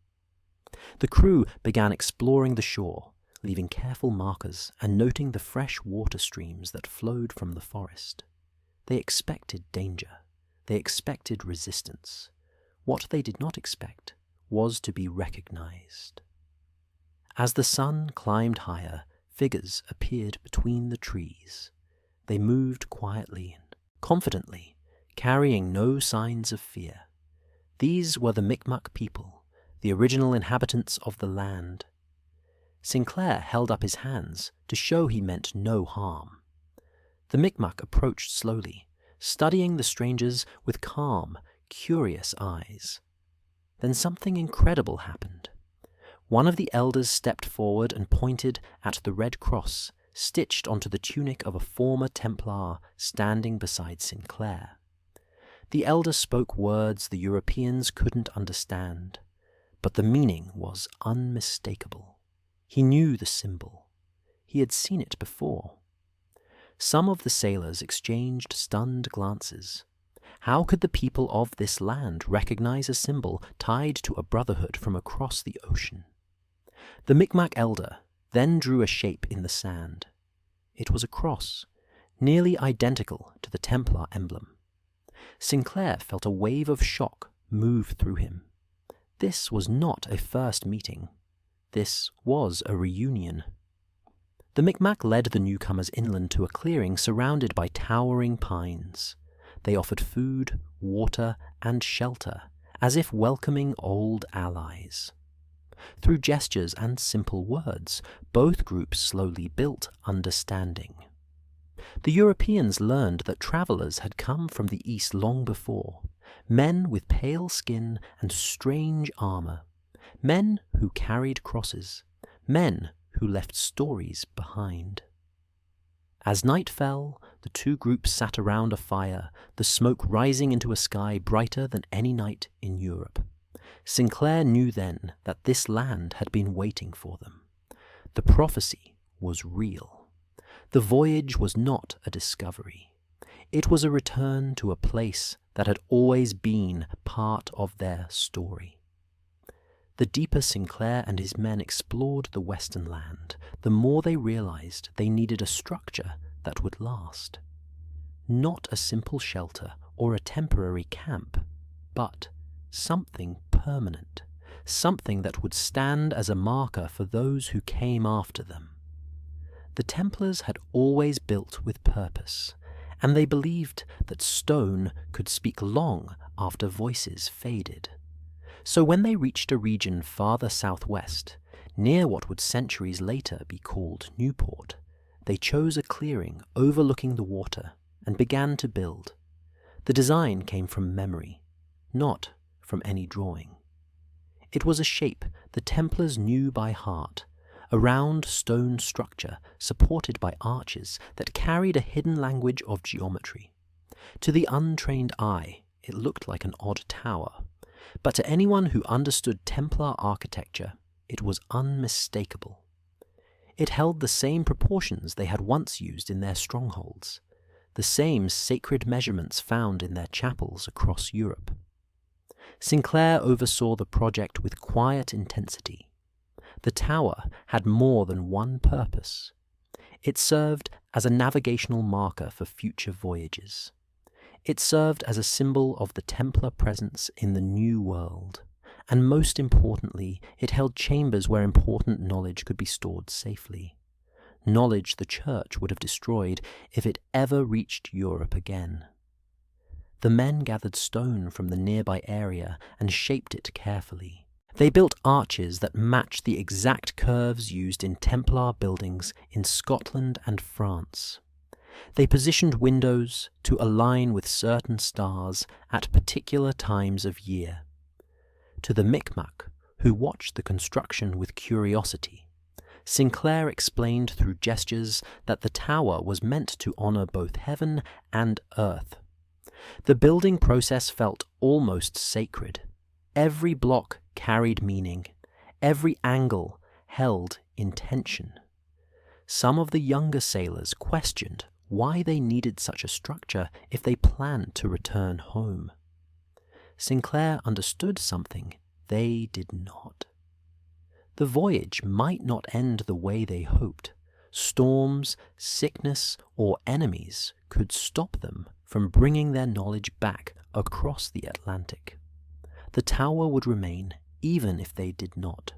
The crew began exploring the shore, leaving careful markers and noting the fresh water streams that flowed from the forest. They expected danger. They expected resistance. What they did not expect was to be recognized. As the sun climbed higher, figures appeared between the trees. They moved quietly and confidently, carrying no signs of fear. These were the Mi'kmaq people, the original inhabitants of the land. Sinclair held up his hands to show he meant no harm. The Mi'kmaq approached slowly, studying the strangers with calm, curious eyes. Then something incredible happened. One of the elders stepped forward and pointed at the red cross stitched onto the tunic of a former Templar standing beside Sinclair. The elder spoke words the Europeans couldn't understand, but the meaning was unmistakable. He knew the symbol. He had seen it before. Some of the sailors exchanged stunned glances. How could the people of this land recognize a symbol tied to a brotherhood from across the ocean? The Mi'kmaq elder then drew a shape in the sand. It was a cross, nearly identical to the Templar emblem. Sinclair felt a wave of shock move through him. This was not a first meeting. This was a reunion. The Mi'kmaq led the newcomers inland to a clearing surrounded by towering pines. They offered food, water, and shelter, as if welcoming old allies. Through gestures and simple words, both groups slowly built understanding. The Europeans learned that travelers had come from the east long before, men with pale skin and strange armor, men who carried crosses, men who left stories behind. As night fell, the two groups sat around a fire, the smoke rising into a sky brighter than any night in Europe. Sinclair knew then that this land had been waiting for them. The prophecy was real. The voyage was not a discovery. It was a return to a place that had always been part of their story. The deeper Sinclair and his men explored the western land, the more they realized they needed a structure that would last. Not a simple shelter or a temporary camp, but something permanent, something that would stand as a marker for those who came after them. The Templars had always built with purpose, and they believed that stone could speak long after voices faded. So when they reached a region farther southwest, near what would centuries later be called Newport, they chose a clearing overlooking the water and began to build. The design came from memory, not from any drawing. It was a shape the Templars knew by heart, a round stone structure supported by arches that carried a hidden language of geometry. To the untrained eye, it looked like an odd tower, but to anyone who understood Templar architecture, it was unmistakable. It held the same proportions they had once used in their strongholds, the same sacred measurements found in their chapels across Europe. Sinclair oversaw the project with quiet intensity. the tower had more than one purpose. It served as a navigational marker for future voyages. It served as a symbol of the Templar presence in the New World, and most importantly, it held chambers where important knowledge could be stored safely. Knowledge the Church would have destroyed if it ever reached Europe again. The men gathered stone from the nearby area and shaped it carefully. They built arches that matched the exact curves used in Templar buildings in Scotland and France. They positioned windows to align with certain stars at particular times of year. To the Micmac, who watched the construction with curiosity, Sinclair explained through gestures that the tower was meant to honour both heaven and earth. The building process felt almost sacred. Every block carried meaning. Every angle held intention. Some of the younger sailors questioned why they needed such a structure if they planned to return home. Sinclair understood something they did not. The voyage might not end the way they hoped. Storms, sickness, or enemies could stop them from bringing their knowledge back across the Atlantic. The tower would remain even if they did not.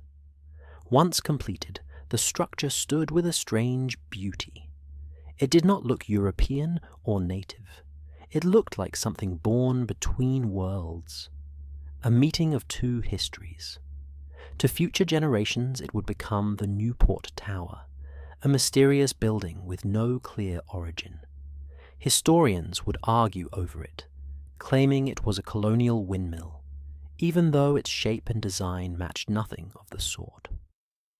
Once completed, the structure stood with a strange beauty. It did not look European or native. It looked like something born between worlds, a meeting of two histories. To future generations it would become the Newport Tower, a mysterious building with no clear origin. Historians would argue over it, claiming it was a colonial windmill, even though its shape and design matched nothing of the sort.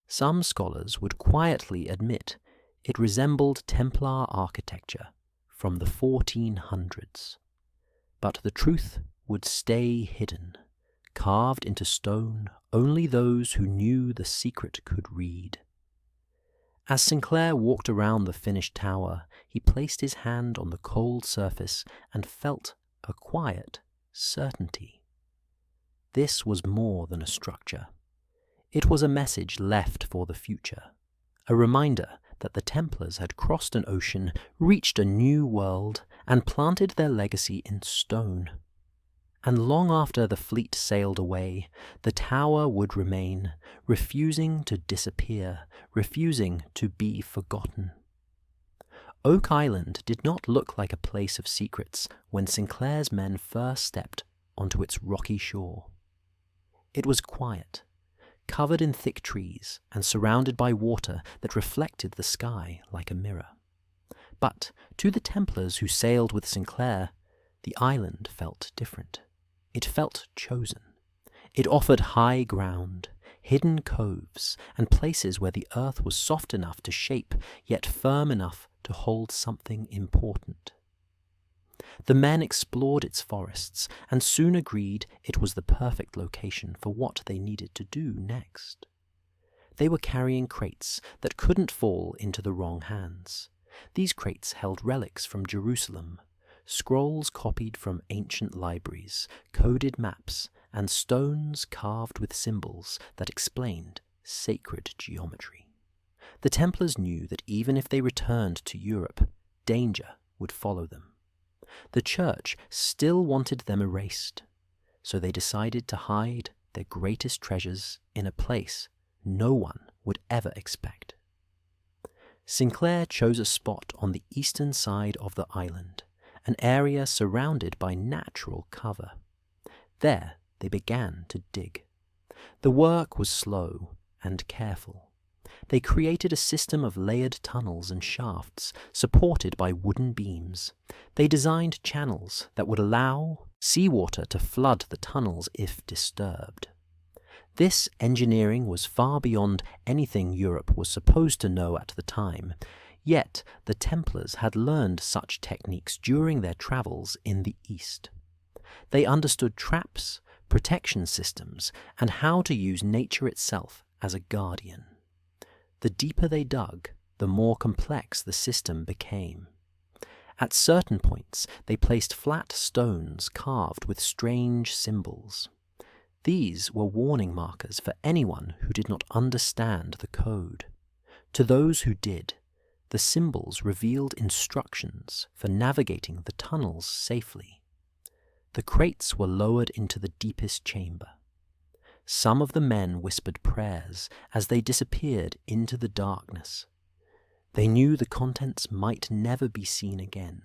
Some scholars would quietly admit it resembled Templar architecture from the 1400s. But the truth would stay hidden, carved into stone only those who knew the secret could read. As Sinclair walked around the finished tower, he placed his hand on the cold surface and felt a quiet certainty. This was more than a structure. It was a message left for the future, a reminder that the Templars had crossed an ocean, reached a new world, and planted their legacy in stone. And long after the fleet sailed away, the tower would remain, refusing to disappear, refusing to be forgotten. Oak Island did not look like a place of secrets when Sinclair's men first stepped onto its rocky shore. It was quiet, covered in thick trees and surrounded by water that reflected the sky like a mirror. But to the Templars who sailed with Sinclair, the island felt different. It felt chosen. It offered high ground, hidden coves, and places where the earth was soft enough to shape, yet firm enough to hold something important. The men explored its forests and soon agreed it was the perfect location for what they needed to do next. They were carrying crates that couldn't fall into the wrong hands. These crates held relics from Jerusalem, scrolls copied from ancient libraries, coded maps, and stones carved with symbols that explained sacred geometry. The Templars knew that even if they returned to Europe, danger would follow them. The Church still wanted them erased, so they decided to hide their greatest treasures in a place no one would ever expect. Sinclair chose a spot on the eastern side of the island, an area surrounded by natural cover. There they began to dig. The work was slow and careful. They created a system of layered tunnels and shafts supported by wooden beams. They designed channels that would allow seawater to flood the tunnels if disturbed. This engineering was far beyond anything Europe was supposed to know at the time, yet the Templars had learned such techniques during their travels in the East. They understood traps, protection systems, and how to use nature itself as a guardian. The deeper they dug, the more complex the system became. At certain points, they placed flat stones carved with strange symbols. These were warning markers for anyone who did not understand the code. To those who did, the symbols revealed instructions for navigating the tunnels safely. The crates were lowered into the deepest chamber. Some of the men whispered prayers as they disappeared into the darkness. They knew the contents might never be seen again,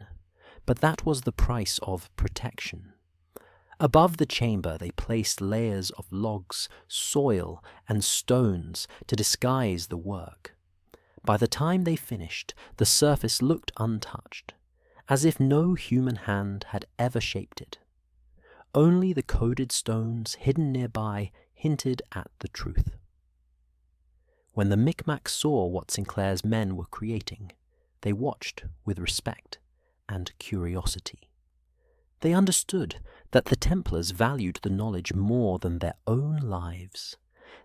but that was the price of protection. Above the chamber they placed layers of logs, soil, and stones to disguise the work. By the time they finished, the surface looked untouched, as if no human hand had ever shaped it. Only the coded stones hidden nearby hinted at the truth. When the Micmacs saw what Sinclair's men were creating, they watched with respect and curiosity. They understood that the Templars valued the knowledge more than their own lives.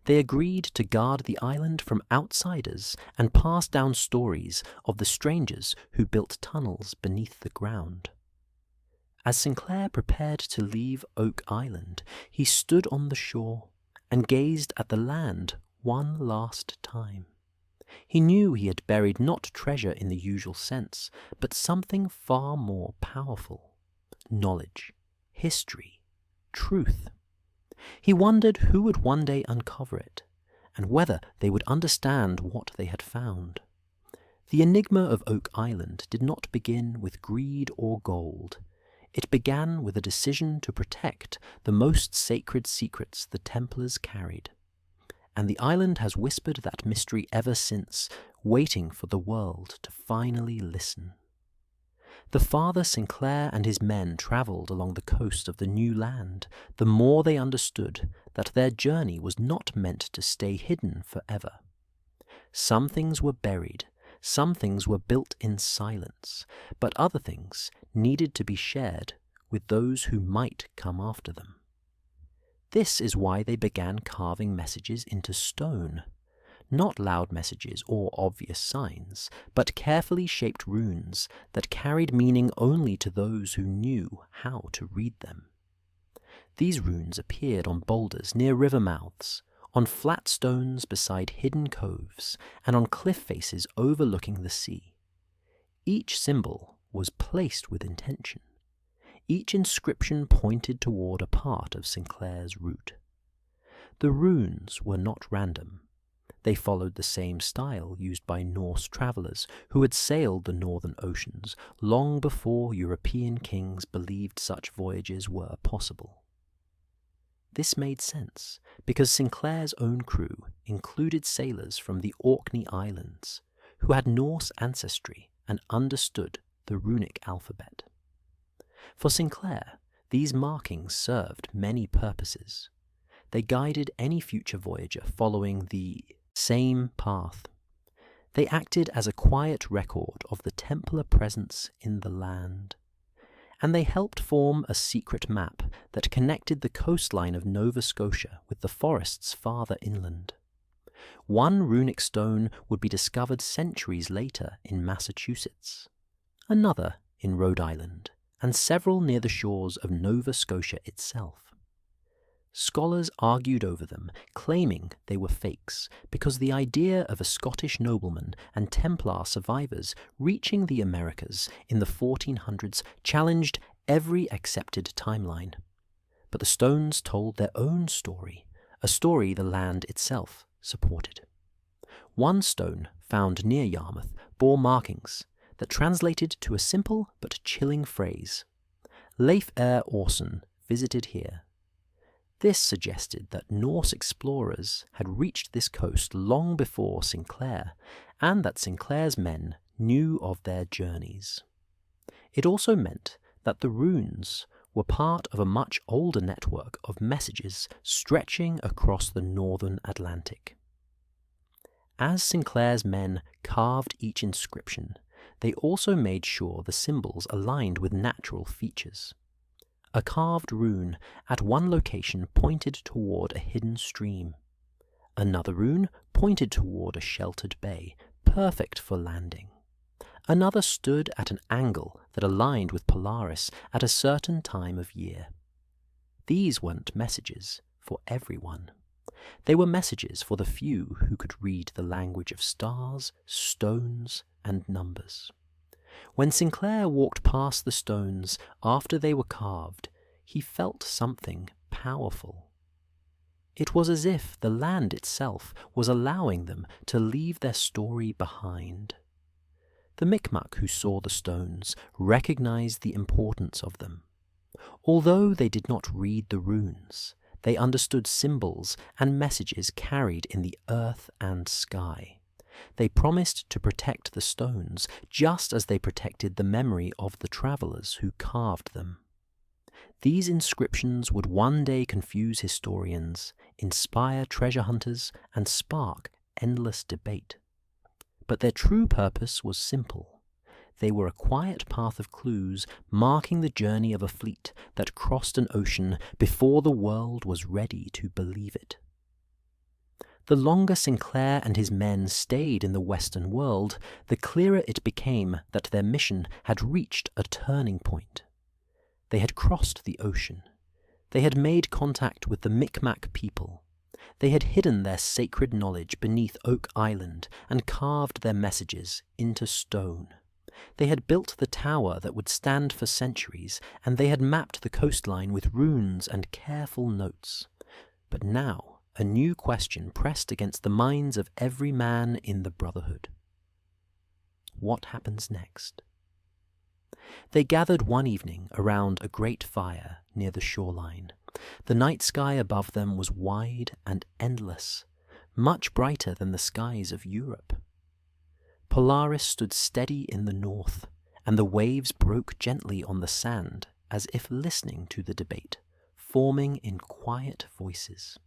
They agreed to guard the island from outsiders and pass down stories of the strangers who built tunnels beneath the ground. As Sinclair prepared to leave Oak Island, he stood on the shore and gazed at the land one last time. He knew he had buried not treasure in the usual sense, but something far more powerful: knowledge, history, truth. He wondered who would one day uncover it, and whether they would understand what they had found. The enigma of Oak Island did not begin with greed or gold. It began with a decision to protect the most sacred secrets the Templars carried. And the island has whispered that mystery ever since, waiting for the world to finally listen. The farther Sinclair and his men travelled along the coast of the new land, the more they understood that their journey was not meant to stay hidden forever. Some things were buried, some things were built in silence, but other things needed to be shared with those who might come after them. This is why they began carving messages into stone. Not loud messages or obvious signs, but carefully shaped runes that carried meaning only to those who knew how to read them. These runes appeared on boulders near river mouths, on flat stones beside hidden coves, and on cliff faces overlooking the sea. Each symbol was placed with intention. Each inscription pointed toward a part of Sinclair's route. The runes were not random. They followed the same style used by Norse travellers who had sailed the northern oceans long before European kings believed such voyages were possible. This made sense because Sinclair's own crew included sailors from the Orkney Islands who had Norse ancestry and understood the runic alphabet. For Sinclair, these markings served many purposes. They guided any future voyager following the same path. They acted as a quiet record of the Templar presence in the land, and they helped form a secret map that connected the coastline of Nova Scotia with the forests farther inland. One runic stone would be discovered centuries later in Massachusetts, another in Rhode Island, and several near the shores of Nova Scotia itself. Scholars argued over them, claiming they were fakes, because the idea of a Scottish nobleman and Templar survivors reaching the Americas in the 1400s challenged every accepted timeline. But the stones told their own story, a story the land itself supported. One stone, found near Yarmouth, bore markings that translated to a simple but chilling phrase: Leif Orson visited here. This suggested that Norse explorers had reached this coast long before Sinclair, and that Sinclair's men knew of their journeys. It also meant that the runes were part of a much older network of messages stretching across the northern Atlantic. As Sinclair's men carved each inscription, they also made sure the symbols aligned with natural features. A carved rune at one location pointed toward a hidden stream. Another rune pointed toward a sheltered bay, perfect for landing. Another stood at an angle that aligned with Polaris at a certain time of year. These weren't messages for everyone. They were messages for the few who could read the language of stars, stones, and numbers. When Sinclair walked past the stones after they were carved, he felt something powerful. It was as if the land itself was allowing them to leave their story behind. The Micmac who saw the stones recognized the importance of them. Although they did not read the runes, they understood symbols and messages carried in the earth and sky. They promised to protect the stones just as they protected the memory of the travelers who carved them. These inscriptions would one day confuse historians, inspire treasure hunters, and spark endless debate. But their true purpose was simple. They were a quiet path of clues marking the journey of a fleet that crossed an ocean before the world was ready to believe it. The longer Sinclair and his men stayed in the Western world, the clearer it became that their mission had reached a turning point. They had crossed the ocean. They had made contact with the Micmac people. They had hidden their sacred knowledge beneath Oak Island and carved their messages into stone. They had built the tower that would stand for centuries, and they had mapped the coastline with runes and careful notes. But now a new question pressed against the minds of every man in the Brotherhood. What happens next? They gathered one evening around a great fire near the shoreline. The night sky above them was wide and endless, much brighter than the skies of Europe. Polaris stood steady in the north, and the waves broke gently on the sand as if listening to the debate, forming in quiet voices.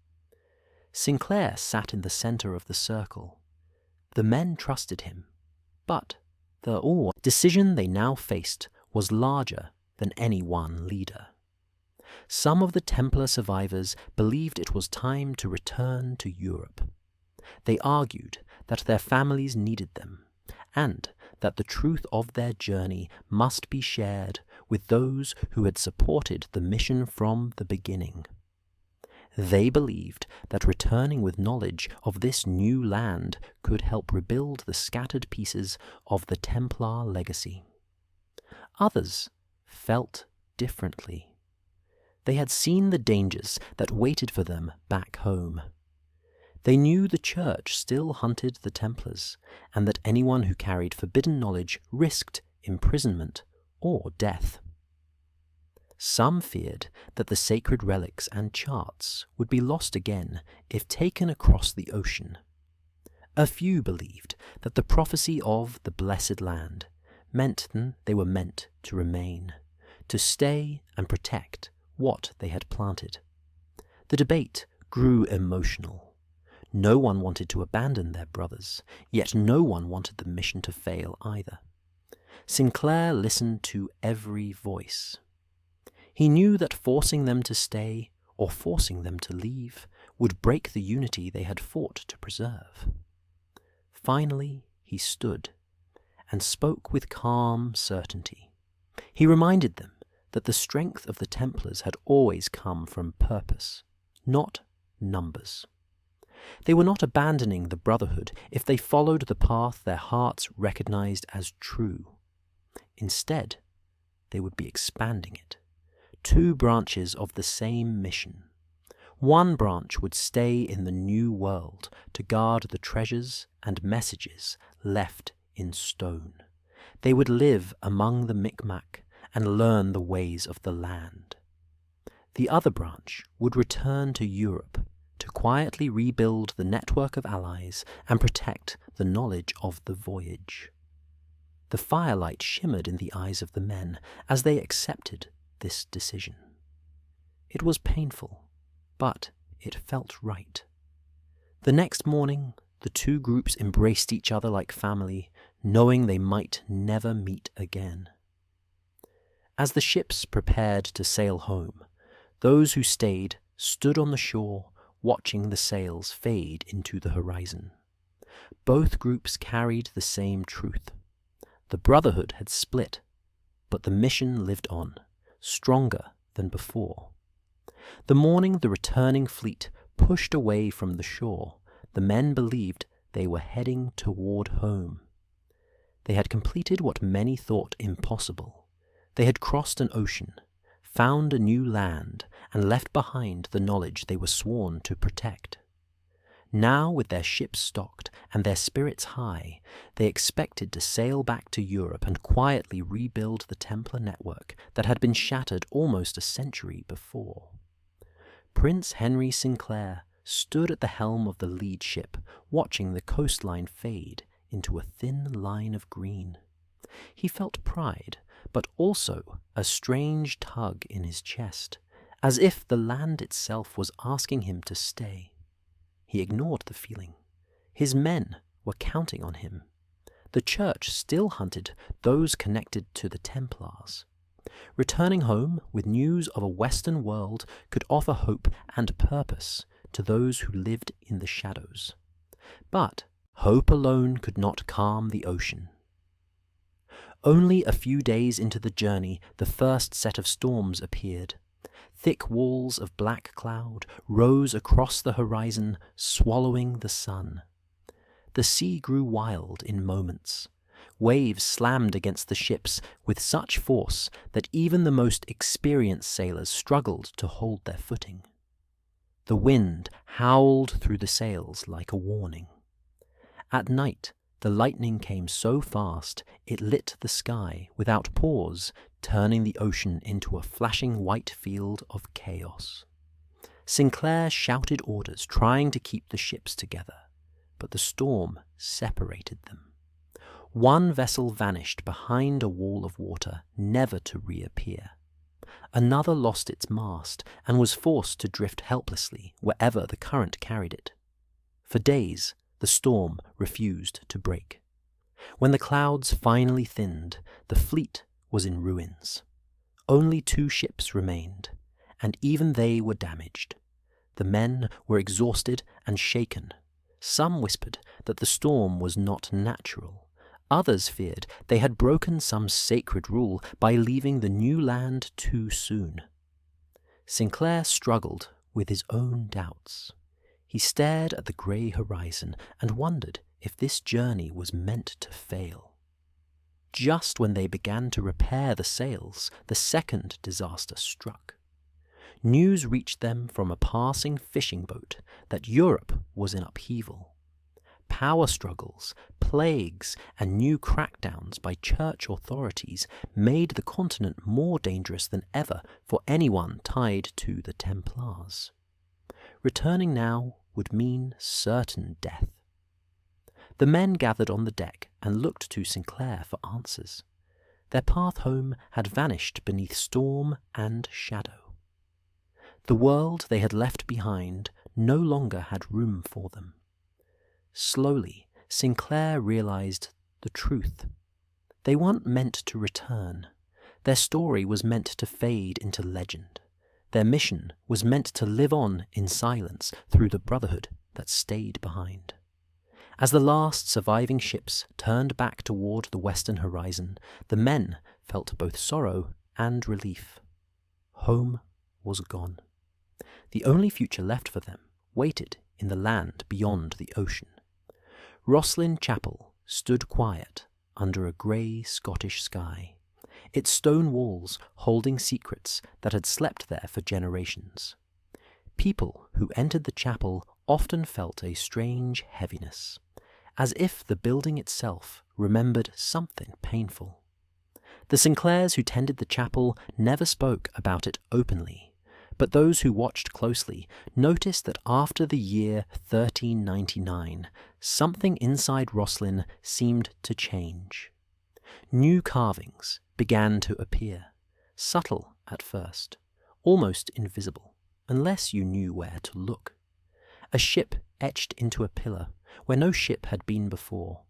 Sinclair sat in the center of the circle. The men trusted him, but the decision they now faced was larger than any one leader. Some of the Templar survivors believed it was time to return to Europe. They argued that their families needed them, and that the truth of their journey must be shared with those who had supported the mission from the beginning. They believed that returning with knowledge of this new land could help rebuild the scattered pieces of the Templar legacy. Others felt differently. They had seen the dangers that waited for them back home. They knew the Church still hunted the Templars, and that anyone who carried forbidden knowledge risked imprisonment or death. Some feared that the sacred relics and charts would be lost again if taken across the ocean. A few believed that the prophecy of the Blessed Land meant they were meant to remain, to stay and protect what they had planted. The debate grew emotional. No one wanted to abandon their brothers, yet no one wanted the mission to fail either. Sinclair listened to every voice. He knew that forcing them to stay or forcing them to leave would break the unity they had fought to preserve. Finally, he stood and spoke with calm certainty. He reminded them that the strength of the Templars had always come from purpose, not numbers. They were not abandoning the Brotherhood if they followed the path their hearts recognized as true. Instead, they would be expanding it. Two branches of the same mission. One branch would stay in the new world to guard the treasures and messages left in stone. They would live among the Micmac and learn the ways of the land. The other branch would return to Europe to quietly rebuild the network of allies and protect the knowledge of the voyage. The firelight shimmered in the eyes of the men as they accepted this decision. It was painful, but it felt right. The next morning, the two groups embraced each other like family, knowing they might never meet again. As the ships prepared to sail home, those who stayed stood on the shore, watching the sails fade into the horizon. Both groups carried the same truth. The Brotherhood had split, but the mission lived on, stronger than before. The morning the returning fleet pushed away from the shore, the men believed they were heading toward home. They had completed what many thought impossible. They had crossed an ocean, found a new land, and left behind the knowledge they were sworn to protect. Now, with their ships stocked and their spirits high, they expected to sail back to Europe and quietly rebuild the Templar network that had been shattered almost a century before. Prince Henry Sinclair stood at the helm of the lead ship, watching the coastline fade into a thin line of green. He felt pride, but also a strange tug in his chest, as if the land itself was asking him to stay. He ignored the feeling. His men were counting on him. The church still hunted those connected to the Templars. Returning home with news of a Western world could offer hope and purpose to those who lived in the shadows. But hope alone could not calm the ocean. Only a few days into the journey, the first set of storms appeared. Thick walls of black cloud rose across the horizon, swallowing the sun. The sea grew wild in moments. Waves slammed against the ships with such force that even the most experienced sailors struggled to hold their footing. The wind howled through the sails like a warning. At night, the lightning came so fast it lit the sky without pause, turning the ocean into a flashing white field of chaos. Sinclair shouted orders, trying to keep the ships together, but the storm separated them. One vessel vanished behind a wall of water, never to reappear. Another lost its mast and was forced to drift helplessly wherever the current carried it. For days, the storm refused to break. When the clouds finally thinned, the fleet was in ruins. Only 2 ships remained, and even they were damaged. The men were exhausted and shaken. Some whispered that the storm was not natural. Others feared they had broken some sacred rule by leaving the new land too soon. Sinclair struggled with his own doubts. He stared at the grey horizon and wondered if this journey was meant to fail. Just when they began to repair the sails, the second disaster struck. News reached them from a passing fishing boat that Europe was in upheaval. Power struggles, plagues, and new crackdowns by church authorities made the continent more dangerous than ever for anyone tied to the Templars. Returning now would mean certain death. The men gathered on the deck and looked to Sinclair for answers. Their path home had vanished beneath storm and shadow. The world they had left behind no longer had room for them. Slowly, Sinclair realized the truth. They weren't meant to return. Their story was meant to fade into legend. Their mission was meant to live on in silence through the brotherhood that stayed behind. As the last surviving ships turned back toward the western horizon, the men felt both sorrow and relief. Home was gone. The only future left for them waited in the land beyond the ocean. Rosslyn Chapel stood quiet under a grey Scottish sky, its stone walls holding secrets that had slept there for generations. People who entered the chapel often felt a strange heaviness, as if the building itself remembered something painful. The Sinclairs who tended the chapel never spoke about it openly, but those who watched closely noticed that after the year 1399, something inside Rosslyn seemed to change. New carvings began to appear, subtle at first, almost invisible, unless you knew where to look. A ship etched into a pillar where no ship had been before,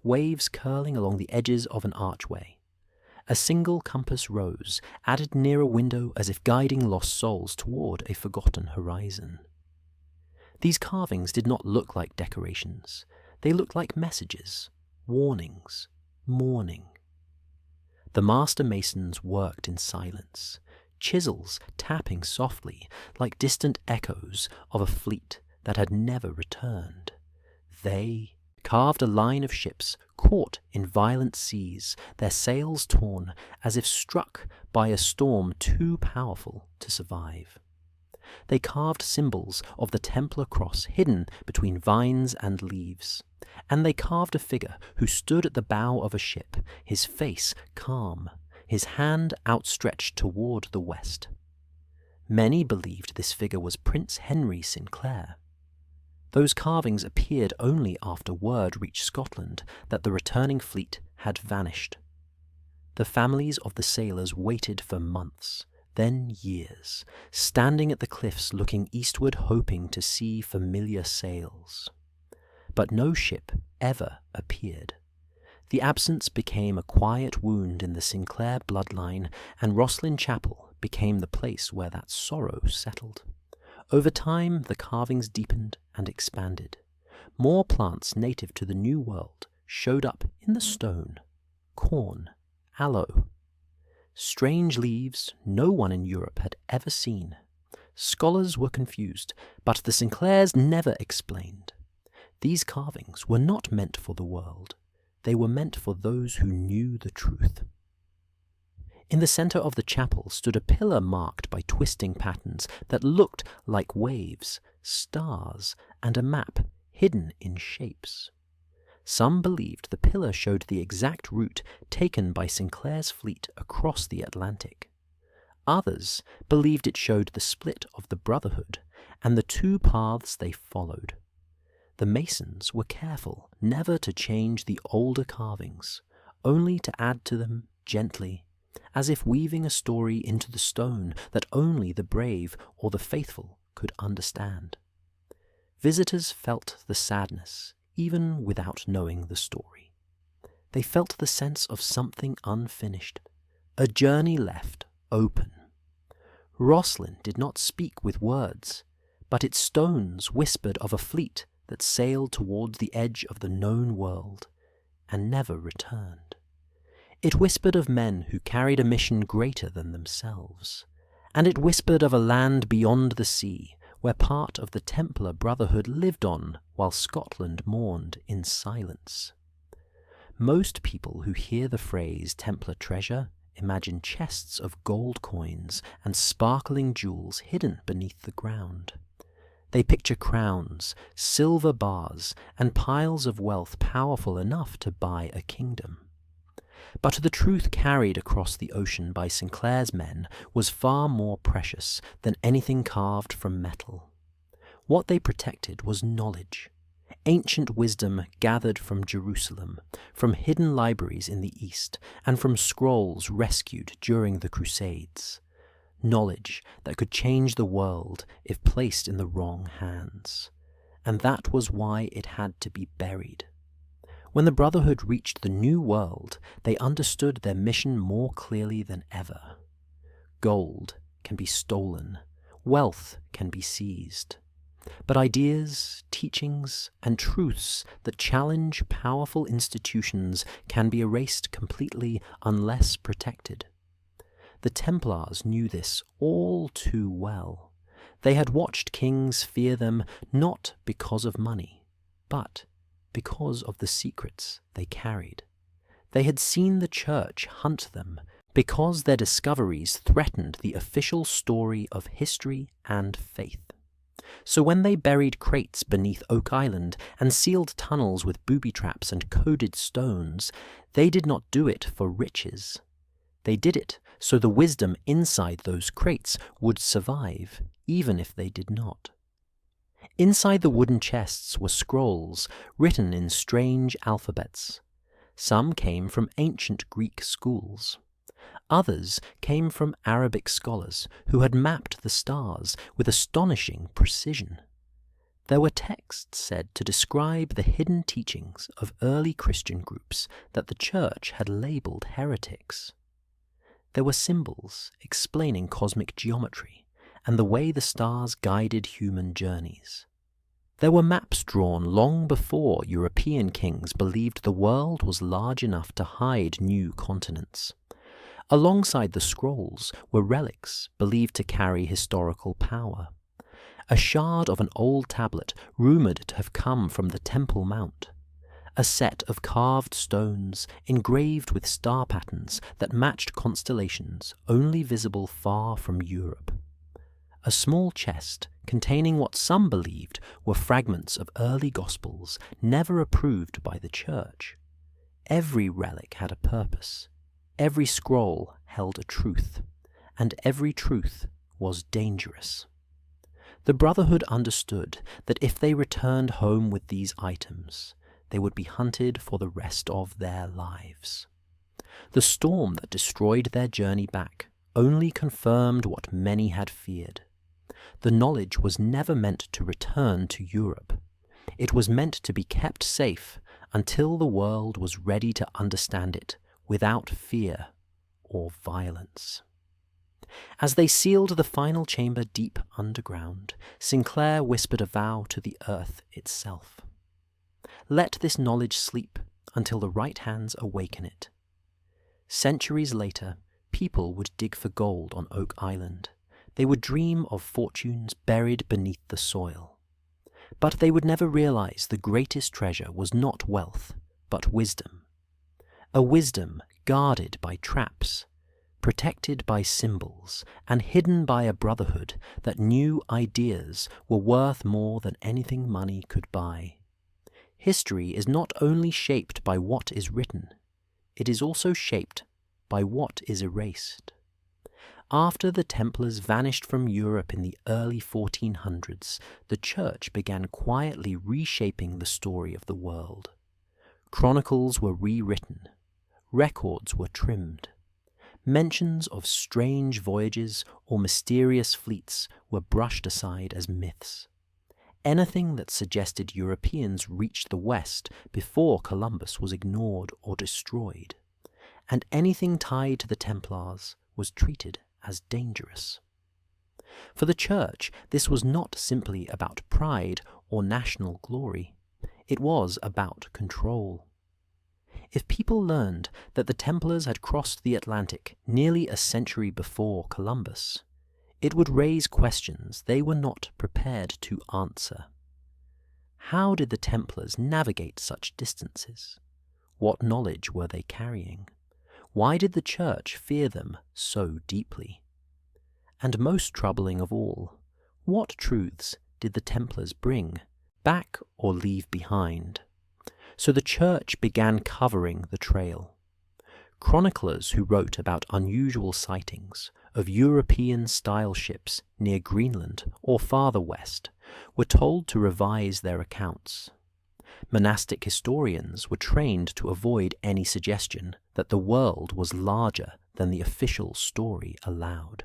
waves curling along the edges of an archway. A single compass rose, added near a window as if guiding lost souls toward a forgotten horizon. These carvings did not look like decorations. They looked like messages, warnings, mourning. The master masons worked in silence, chisels tapping softly like distant echoes of a fleet that had never returned. They carved a line of ships caught in violent seas, their sails torn as if struck by a storm too powerful to survive. They carved symbols of the Templar cross hidden between vines and leaves, and they carved a figure who stood at the bow of a ship, his face calm, his hand outstretched toward the west. Many believed this figure was Prince Henry Sinclair. Those carvings appeared only after word reached Scotland that the returning fleet had vanished. The families of the sailors waited for months, then years, standing at the cliffs looking eastward hoping to see familiar sails. But no ship ever appeared. The absence became a quiet wound in the Sinclair bloodline, and Rosslyn Chapel became the place where that sorrow settled. Over time, the carvings deepened and expanded. More plants native to the New World showed up in the stone: corn, aloe. Strange leaves no one in Europe had ever seen. Scholars were confused, but the Sinclairs never explained. These carvings were not meant for the world. They were meant for those who knew the truth. In the center of the chapel stood a pillar marked by twisting patterns that looked like waves, stars, and a map hidden in shapes. Some believed the pillar showed the exact route taken by Sinclair's fleet across the Atlantic. Others believed it showed the split of the Brotherhood and the two paths they followed. The masons were careful never to change the older carvings, only to add to them gently, as if weaving a story into the stone that only the brave or the faithful could understand. Visitors felt the sadness, even without knowing the story. They felt the sense of something unfinished, a journey left open. Rosslyn did not speak with words, but its stones whispered of a fleet that sailed towards the edge of the known world and never returned. It whispered of men who carried a mission greater than themselves, and it whispered of a land beyond the sea where part of the Templar Brotherhood lived on while Scotland mourned in silence. Most people who hear the phrase Templar treasure imagine chests of gold coins and sparkling jewels hidden beneath the ground. They picture crowns, silver bars, and piles of wealth powerful enough to buy a kingdom. But the truth carried across the ocean by Sinclair's men was far more precious than anything carved from metal. What they protected was knowledge, ancient wisdom gathered from Jerusalem, from hidden libraries in the East, and from scrolls rescued during the Crusades. Knowledge that could change the world if placed in the wrong hands. And that was why it had to be buried. When the Brotherhood reached the New World, they understood their mission more clearly than ever. Gold can be stolen, wealth can be seized, but ideas, teachings, and truths that challenge powerful institutions can be erased completely unless protected. The Templars knew this all too well. They had watched kings fear them not because of money, but because of the secrets they carried. They had seen the church hunt them because their discoveries threatened the official story of history and faith. So when they buried crates beneath Oak Island and sealed tunnels with booby traps and coded stones, they did not do it for riches. They did it so the wisdom inside those crates would survive, even if they did not. Inside the wooden chests were scrolls written in strange alphabets. Some came from ancient Greek schools. Others came from Arabic scholars who had mapped the stars with astonishing precision. There were texts said to describe the hidden teachings of early Christian groups that the Church had labeled heretics. There were symbols explaining cosmic geometry and the way the stars guided human journeys. There were maps drawn long before European kings believed the world was large enough to hide new continents. Alongside the scrolls were relics believed to carry historical power. A shard of an old tablet rumoured to have come from the Temple Mount. A set of carved stones engraved with star patterns that matched constellations only visible far from Europe. A small chest containing what some believed were fragments of early Gospels never approved by the Church. Every relic had a purpose. Every scroll held a truth, and every truth was dangerous. The Brotherhood understood that if they returned home with these items, they would be hunted for the rest of their lives. The storm that destroyed their journey back only confirmed what many had feared. The knowledge was never meant to return to Europe. It was meant to be kept safe until the world was ready to understand it without fear or violence. As they sealed the final chamber deep underground, Sinclair whispered a vow to the earth itself. Let this knowledge sleep until the right hands awaken it. Centuries later, people would dig for gold on Oak Island. They would dream of fortunes buried beneath the soil. But they would never realize the greatest treasure was not wealth, but wisdom. A wisdom guarded by traps, protected by symbols, and hidden by a brotherhood that knew ideas were worth more than anything money could buy. History is not only shaped by what is written, it is also shaped by what is erased. After the Templars vanished from Europe in the early 1400s, the Church began quietly reshaping the story of the world. Chronicles were rewritten, records were trimmed. Mentions of strange voyages or mysterious fleets were brushed aside as myths. Anything that suggested Europeans reached the West before Columbus was ignored or destroyed, and anything tied to the Templars was treated as dangerous. For the Church, this was not simply about pride or national glory. It was about control. If people learned that the Templars had crossed the Atlantic nearly a century before Columbus, it would raise questions they were not prepared to answer. How did the Templars navigate such distances? What knowledge were they carrying? Why did the Church fear them so deeply? And most troubling of all, what truths did the Templars bring, back or leave behind? So the Church began covering the trail. Chroniclers who wrote about unusual sightings of European-style ships near Greenland or farther west were told to revise their accounts. Monastic historians were trained to avoid any suggestion that the world was larger than the official story allowed.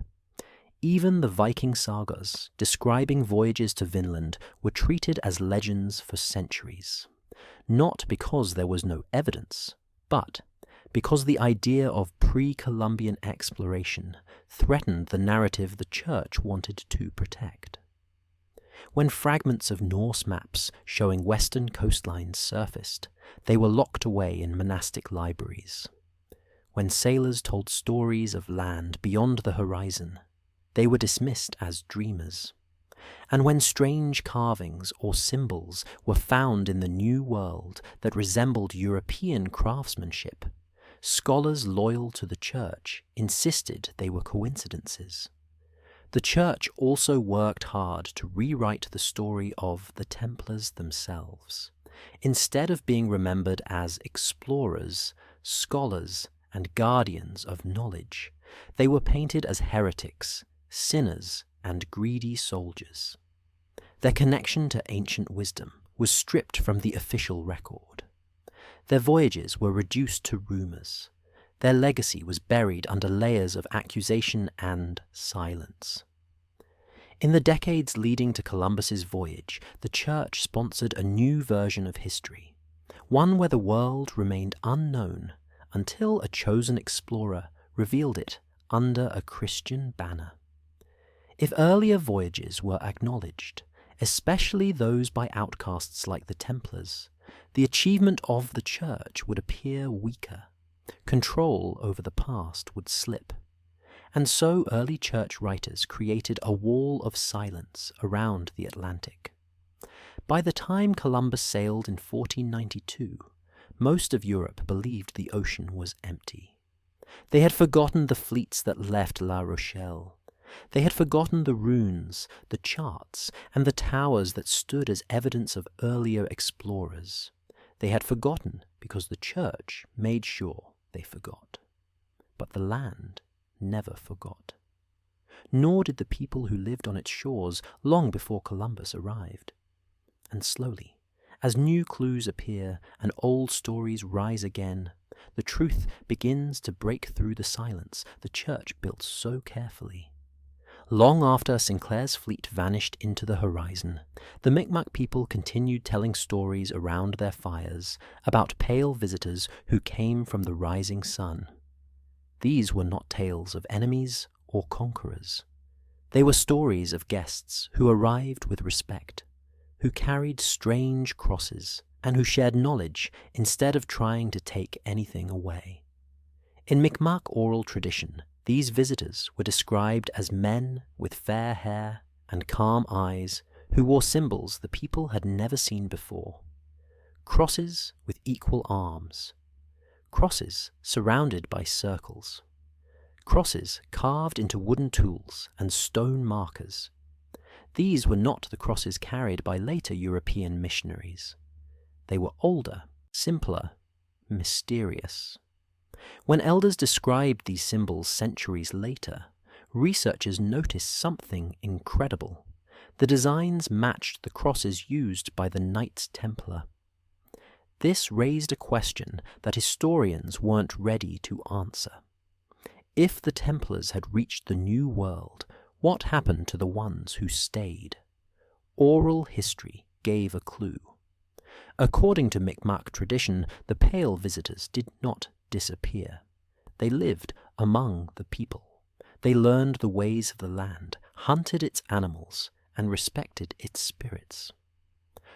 Even the Viking sagas describing voyages to Vinland were treated as legends for centuries, not because there was no evidence, but because the idea of pre-Columbian exploration threatened the narrative the Church wanted to protect. When fragments of Norse maps showing western coastlines surfaced, they were locked away in monastic libraries. When sailors told stories of land beyond the horizon, they were dismissed as dreamers. And when strange carvings or symbols were found in the New World that resembled European craftsmanship, scholars loyal to the Church insisted they were coincidences. The Church also worked hard to rewrite the story of the Templars themselves. Instead of being remembered as explorers, scholars, and guardians of knowledge, they were painted as heretics, sinners, and greedy soldiers. Their connection to ancient wisdom was stripped from the official record. Their voyages were reduced to rumours. Their legacy was buried under layers of accusation and silence. In the decades leading to Columbus's voyage, the Church sponsored a new version of history, one where the world remained unknown until a chosen explorer revealed it under a Christian banner. If earlier voyages were acknowledged, especially those by outcasts like the Templars, the achievement of the Church would appear weaker. Control over the past would slip. And so early church writers created a wall of silence around the Atlantic. By the time Columbus sailed in 1492, most of Europe believed the ocean was empty. They had forgotten the fleets that left La Rochelle. They had forgotten the runes, the charts, and the towers that stood as evidence of earlier explorers. They had forgotten because the church made sure they forgot. But the land never forgot. Nor did the people who lived on its shores long before Columbus arrived. And slowly, as new clues appear and old stories rise again, the truth begins to break through the silence the church built so carefully. Long after Sinclair's fleet vanished into the horizon, the Micmac people continued telling stories around their fires about pale visitors who came from the rising sun. These were not tales of enemies or conquerors. They were stories of guests who arrived with respect, who carried strange crosses, and who shared knowledge instead of trying to take anything away. In Micmac oral tradition, these visitors were described as men with fair hair and calm eyes who wore symbols the people had never seen before. Crosses with equal arms. Crosses surrounded by circles. Crosses carved into wooden tools and stone markers. These were not the crosses carried by later European missionaries. They were older, simpler, mysterious. When elders described these symbols centuries later, researchers noticed something incredible. The designs matched the crosses used by the Knights Templar. This raised a question that historians weren't ready to answer. If the Templars had reached the New World, what happened to the ones who stayed? Oral history gave a clue. According to Micmac tradition, the pale visitors did not disappear. They lived among the people. They learned the ways of the land, hunted its animals, and respected its spirits.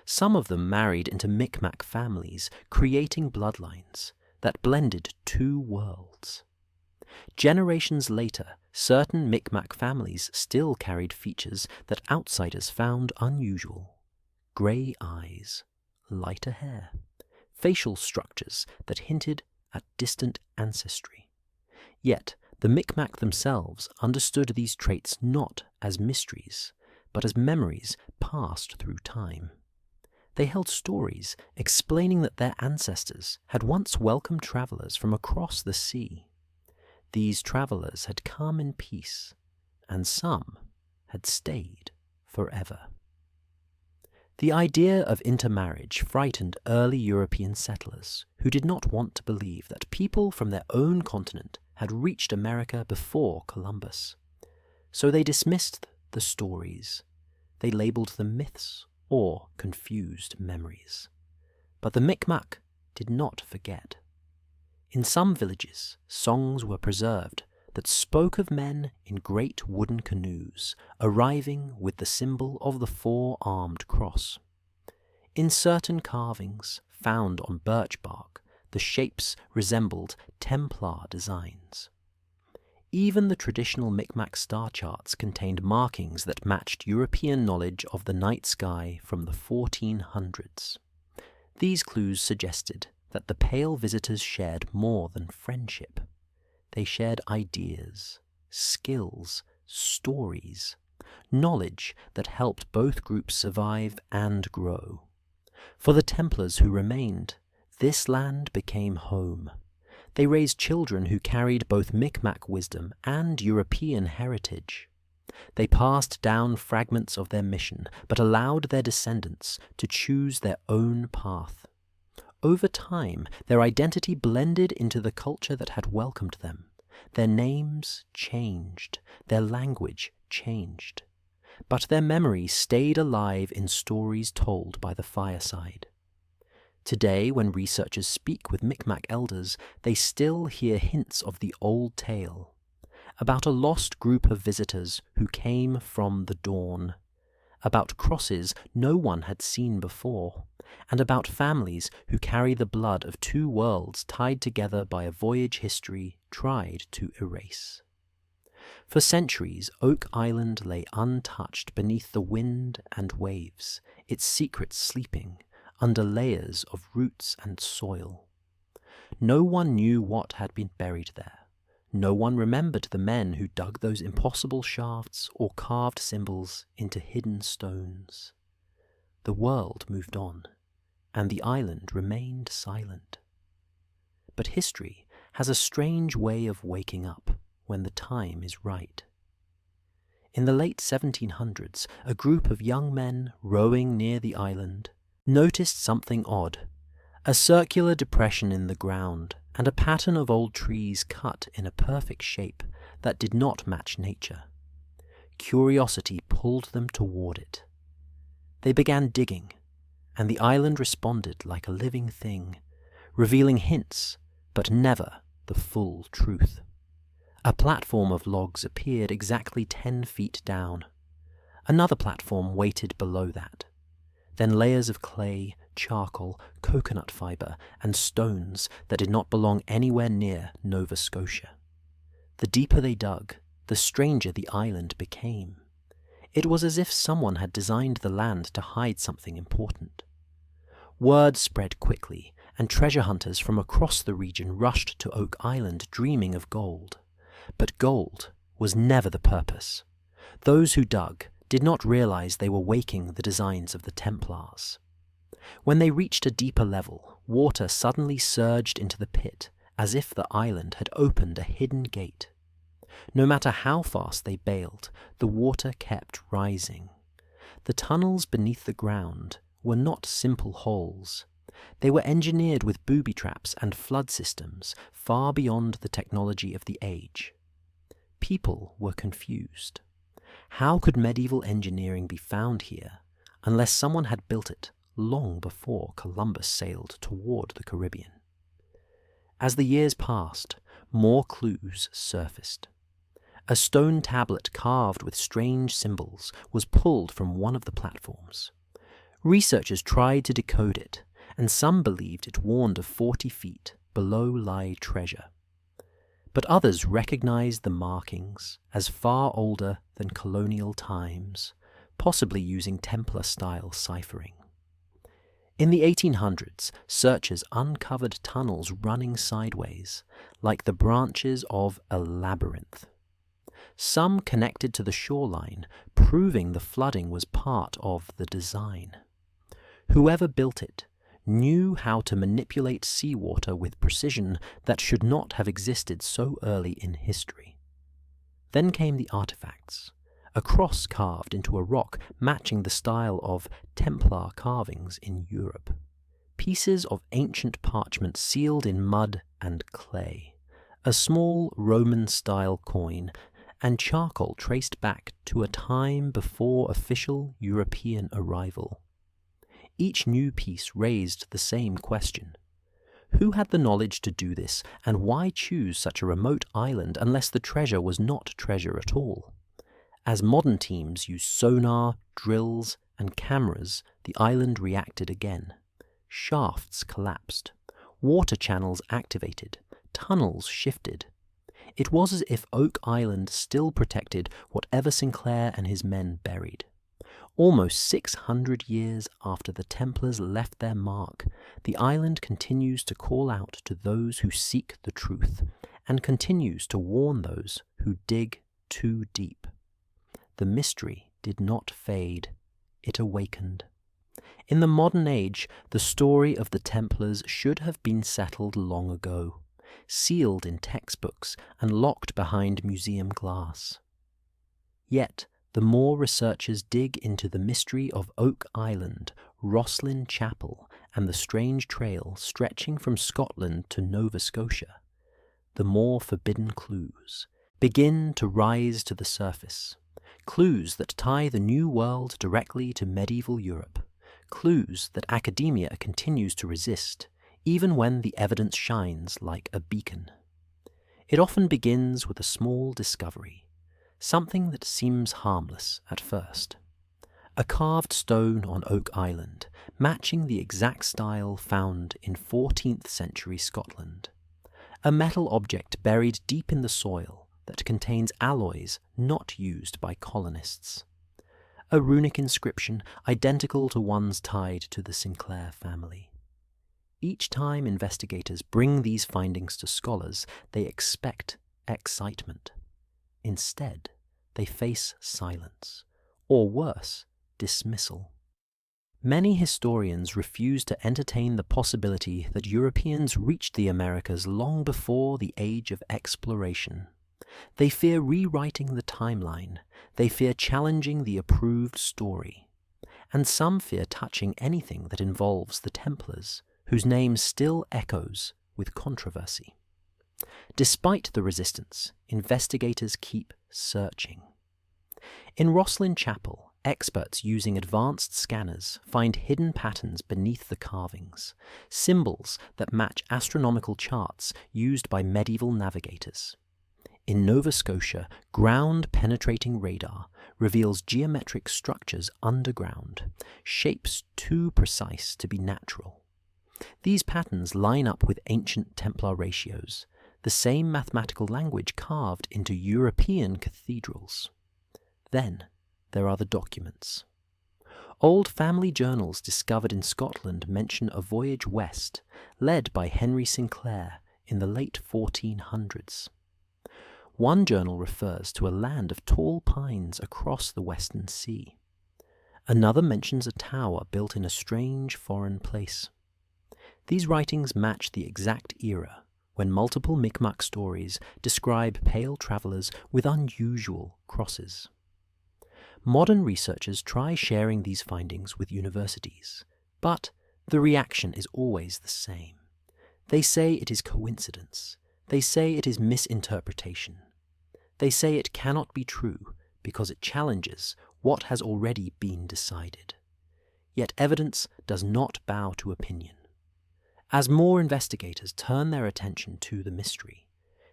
Some of them married into Micmac families, creating bloodlines that blended two worlds. Generations later, certain Micmac families still carried features that outsiders found unusual. Grey eyes, lighter hair, facial structures that hinted at distant ancestry. Yet, the Micmac themselves understood these traits not as mysteries, but as memories passed through time. They held stories explaining that their ancestors had once welcomed travelers from across the sea. These travelers had come in peace, and some had stayed forever. The idea of intermarriage frightened early European settlers who did not want to believe that people from their own continent had reached America before Columbus. So they dismissed the stories. They labeled them myths or confused memories. But the Micmac did not forget. In some villages, songs were preserved that spoke of men in great wooden canoes, arriving with the symbol of the four-armed cross. In certain carvings found on birch bark, the shapes resembled Templar designs. Even the traditional Micmac star charts contained markings that matched European knowledge of the night sky from the 1400s. These clues suggested that the pale visitors shared more than friendship. They shared ideas, skills, stories, knowledge that helped both groups survive and grow. For the Templars who remained, this land became home. They raised children who carried both Micmac wisdom and European heritage. They passed down fragments of their mission, but allowed their descendants to choose their own path. Over time, their identity blended into the culture that had welcomed them. Their names changed, their language changed, but their memory stayed alive in stories told by the fireside. Today, when researchers speak with Micmac elders, they still hear hints of the old tale, about a lost group of visitors who came from the dawn, about crosses no one had seen before, and about families who carry the blood of two worlds tied together by a voyage history tried to erase. For centuries, Oak Island lay untouched beneath the wind and waves, its secrets sleeping under layers of roots and soil. No one knew what had been buried there. No one remembered the men who dug those impossible shafts or carved symbols into hidden stones. The world moved on, and the island remained silent. But history has a strange way of waking up when the time is right. In the late 1700s, a group of young men rowing near the island noticed something odd: a circular depression in the ground and a pattern of old trees cut in a perfect shape that did not match nature. Curiosity pulled them toward it. They began digging, and the island responded like a living thing, revealing hints, but never the full truth. A platform of logs appeared exactly 10 feet down. Another platform waited below that. Then layers of clay, charcoal, coconut fibre, and stones that did not belong anywhere near Nova Scotia. The deeper they dug, the stranger the island became. It was as if someone had designed the land to hide something important. Word spread quickly, and treasure hunters from across the region rushed to Oak Island dreaming of gold. But gold was never the purpose. Those who dug did not realize they were waking the designs of the Templars. When they reached a deeper level, water suddenly surged into the pit, as if the island had opened a hidden gate. No matter how fast they bailed, the water kept rising. The tunnels beneath the ground were not simple holes. They were engineered with booby traps and flood systems far beyond the technology of the age. People were confused. How could medieval engineering be found here unless someone had built it long before Columbus sailed toward the Caribbean? As the years passed, more clues surfaced. A stone tablet carved with strange symbols was pulled from one of the platforms. Researchers tried to decode it, and some believed it warned of 40 feet below lay treasure. But others recognized the markings as far older than colonial times, possibly using Templar-style ciphering. In the 1800s, searchers uncovered tunnels running sideways, like the branches of a labyrinth. Some connected to the shoreline, proving the flooding was part of the design. Whoever built it knew how to manipulate seawater with precision that should not have existed so early in history. Then came the artifacts, a cross carved into a rock matching the style of Templar carvings in Europe, pieces of ancient parchment sealed in mud and clay, a small Roman-style coin, and charcoal traced back to a time before official European arrival. Each new piece raised the same question. Who had the knowledge to do this, and why choose such a remote island unless the treasure was not treasure at all? As modern teams used sonar, drills, and cameras, the island reacted again. Shafts collapsed, water channels activated, tunnels shifted. It was as if Oak Island still protected whatever Sinclair and his men buried. Almost 600 years after the Templars left their mark, the island continues to call out to those who seek the truth, and continues to warn those who dig too deep. The mystery did not fade, it awakened. In the modern age, the story of the Templars should have been settled long ago, sealed in textbooks and locked behind museum glass. Yet, the more researchers dig into the mystery of Oak Island, Rosslyn Chapel, and the strange trail stretching from Scotland to Nova Scotia, the more forbidden clues begin to rise to the surface. Clues that tie the New World directly to medieval Europe. Clues that academia continues to resist, even when the evidence shines like a beacon. It often begins with a small discovery, something that seems harmless at first. a carved stone on Oak Island, matching the exact style found in 14th century Scotland. A metal object buried deep in the soil that contains alloys not used by colonists. A runic inscription identical to ones tied to the Sinclair family. Each time investigators bring these findings to scholars, they expect excitement. Instead, they face silence, or worse, dismissal. Many historians refuse to entertain the possibility that Europeans reached the Americas long before the age of exploration. They fear rewriting the timeline, they fear challenging the approved story, and some fear touching anything that involves the Templars, whose name still echoes with controversy. Despite the resistance, investigators keep searching. In Rosslyn Chapel, experts using advanced scanners find hidden patterns beneath the carvings, symbols that match astronomical charts used by medieval navigators. In Nova Scotia, ground-penetrating radar reveals geometric structures underground, shapes too precise to be natural. These patterns line up with ancient Templar ratios, the same mathematical language carved into European cathedrals. Then there are the documents. Old family journals discovered in Scotland mention a voyage west, led by Henry Sinclair in the late 1400s. One journal refers to a land of tall pines across the Western Sea. Another mentions a tower built in a strange foreign place. These writings match the exact era when multiple Mi'kmaq stories describe pale travellers with unusual crosses. Modern researchers try sharing these findings with universities, but the reaction is always the same. They say it is coincidence. They say it is misinterpretation. They say it cannot be true because it challenges what has already been decided. Yet evidence does not bow to opinion. As more investigators turn their attention to the mystery,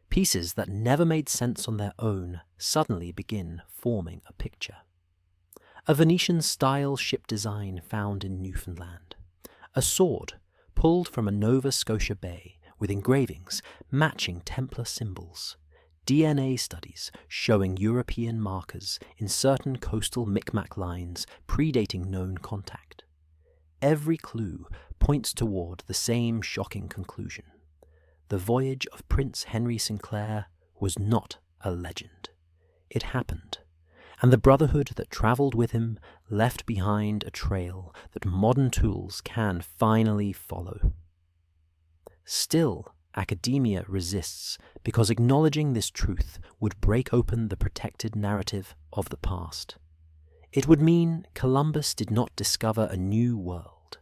pieces that never made sense on their own suddenly begin forming a picture. A Venetian-style ship design found in Newfoundland. A sword pulled from a Nova Scotia bay with engravings matching Templar symbols. DNA studies showing European markers in certain coastal Mi'kmaq lines predating known contact. Every clue points toward the same shocking conclusion. The voyage of Prince Henry Sinclair was not a legend. It happened, and the brotherhood that travelled with him left behind a trail that modern tools can finally follow. Still, academia resists because acknowledging this truth would break open the protected narrative of the past. It would mean Columbus did not discover a new world.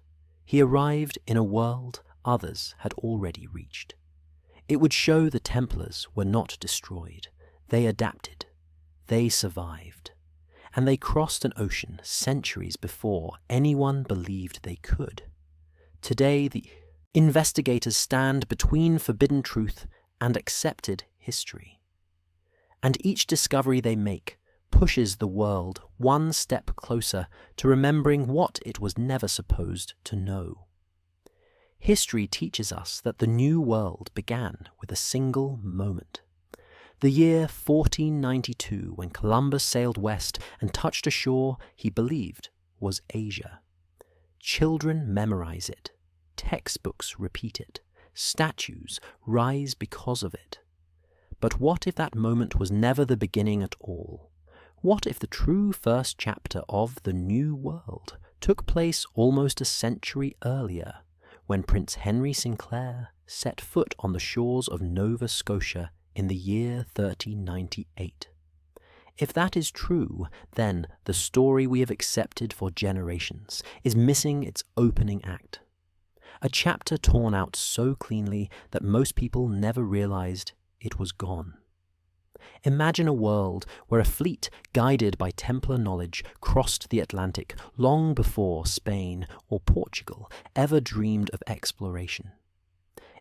He arrived in a world others had already reached. It would show the Templars were not destroyed. They adapted. They survived. And they crossed an ocean centuries before anyone believed they could. Today, the investigators stand between forbidden truth and accepted history. And each discovery they make pushes the world one step closer to remembering what it was never supposed to know. History teaches us that the new world began with a single moment. The year 1492, when Columbus sailed west and touched a shore he believed was Asia. Children memorize it. Textbooks repeat it. Statues rise because of it. But what if that moment was never the beginning at all? What if the true first chapter of the New World took place almost a century earlier, when Prince Henry Sinclair set foot on the shores of Nova Scotia in the year 1398? If that is true, then the story we have accepted for generations is missing its opening act. A chapter torn out so cleanly that most people never realized it was gone. Imagine a world where a fleet guided by Templar knowledge crossed the Atlantic long before Spain or Portugal ever dreamed of exploration.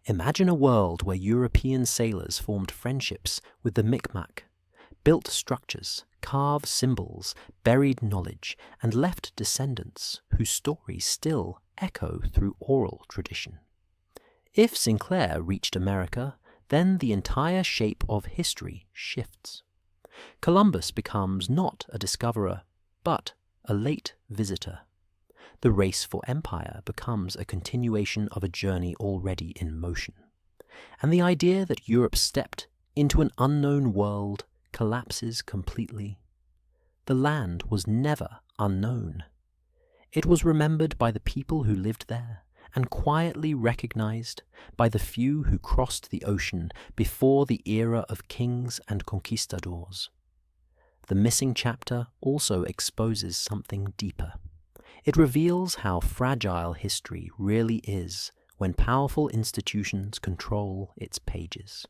Imagine a world where European sailors formed friendships with the Mi'kmaq, built structures, carved symbols, buried knowledge, and left descendants whose stories still echo through oral tradition. If Sinclair reached America, then the entire shape of history shifts. Columbus becomes not a discoverer, but a late visitor. The race for empire becomes a continuation of a journey already in motion. And the idea that Europe stepped into an unknown world collapses completely. The land was never unknown. It was remembered by the people who lived there, and quietly recognized by the few who crossed the ocean before the era of kings and conquistadors. The missing chapter also exposes something deeper. It reveals how fragile history really is when powerful institutions control its pages.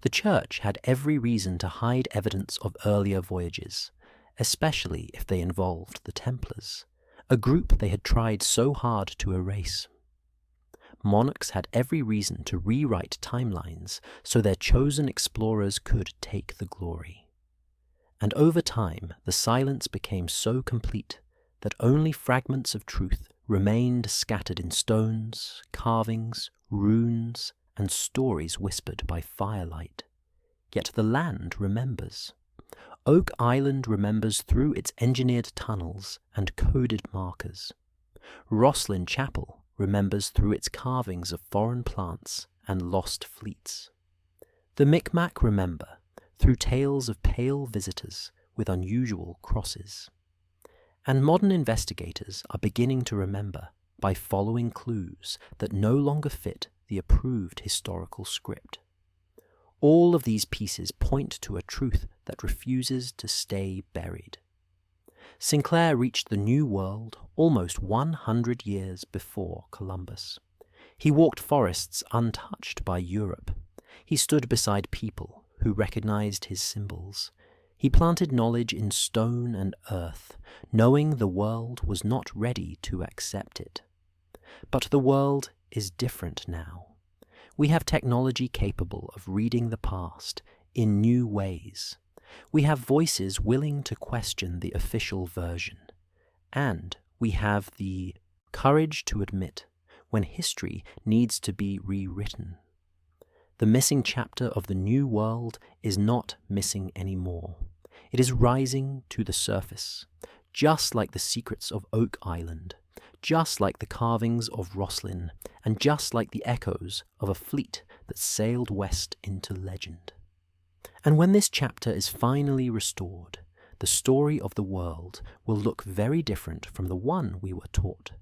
The Church had every reason to hide evidence of earlier voyages, especially if they involved the Templars, a group they had tried so hard to erase. Monarchs had every reason to rewrite timelines so their chosen explorers could take the glory. And over time, the silence became so complete that only fragments of truth remained scattered in stones, carvings, runes, and stories whispered by firelight. Yet the land remembers. Oak Island remembers through its engineered tunnels and coded markers. Rosslyn Chapel remembers through its carvings of foreign plants and lost fleets. The Micmac remember through tales of pale visitors with unusual crosses. And modern investigators are beginning to remember by following clues that no longer fit the approved historical script. All of these pieces point to a truth that refuses to stay buried. Sinclair reached the New World almost 100 years before Columbus. He walked forests untouched by Europe. He stood beside people who recognized his symbols. He planted knowledge in stone and earth, knowing the world was not ready to accept it. But the world is different now. We have technology capable of reading the past in new ways. We have voices willing to question the official version. And we have the courage to admit when history needs to be rewritten. The missing chapter of the New World is not missing anymore. It is rising to the surface, just like the secrets of Oak Island, just like the carvings of Rosslyn, and just like the echoes of a fleet that sailed west into legend. And when this chapter is finally restored, the story of the world will look very different from the one we were taught.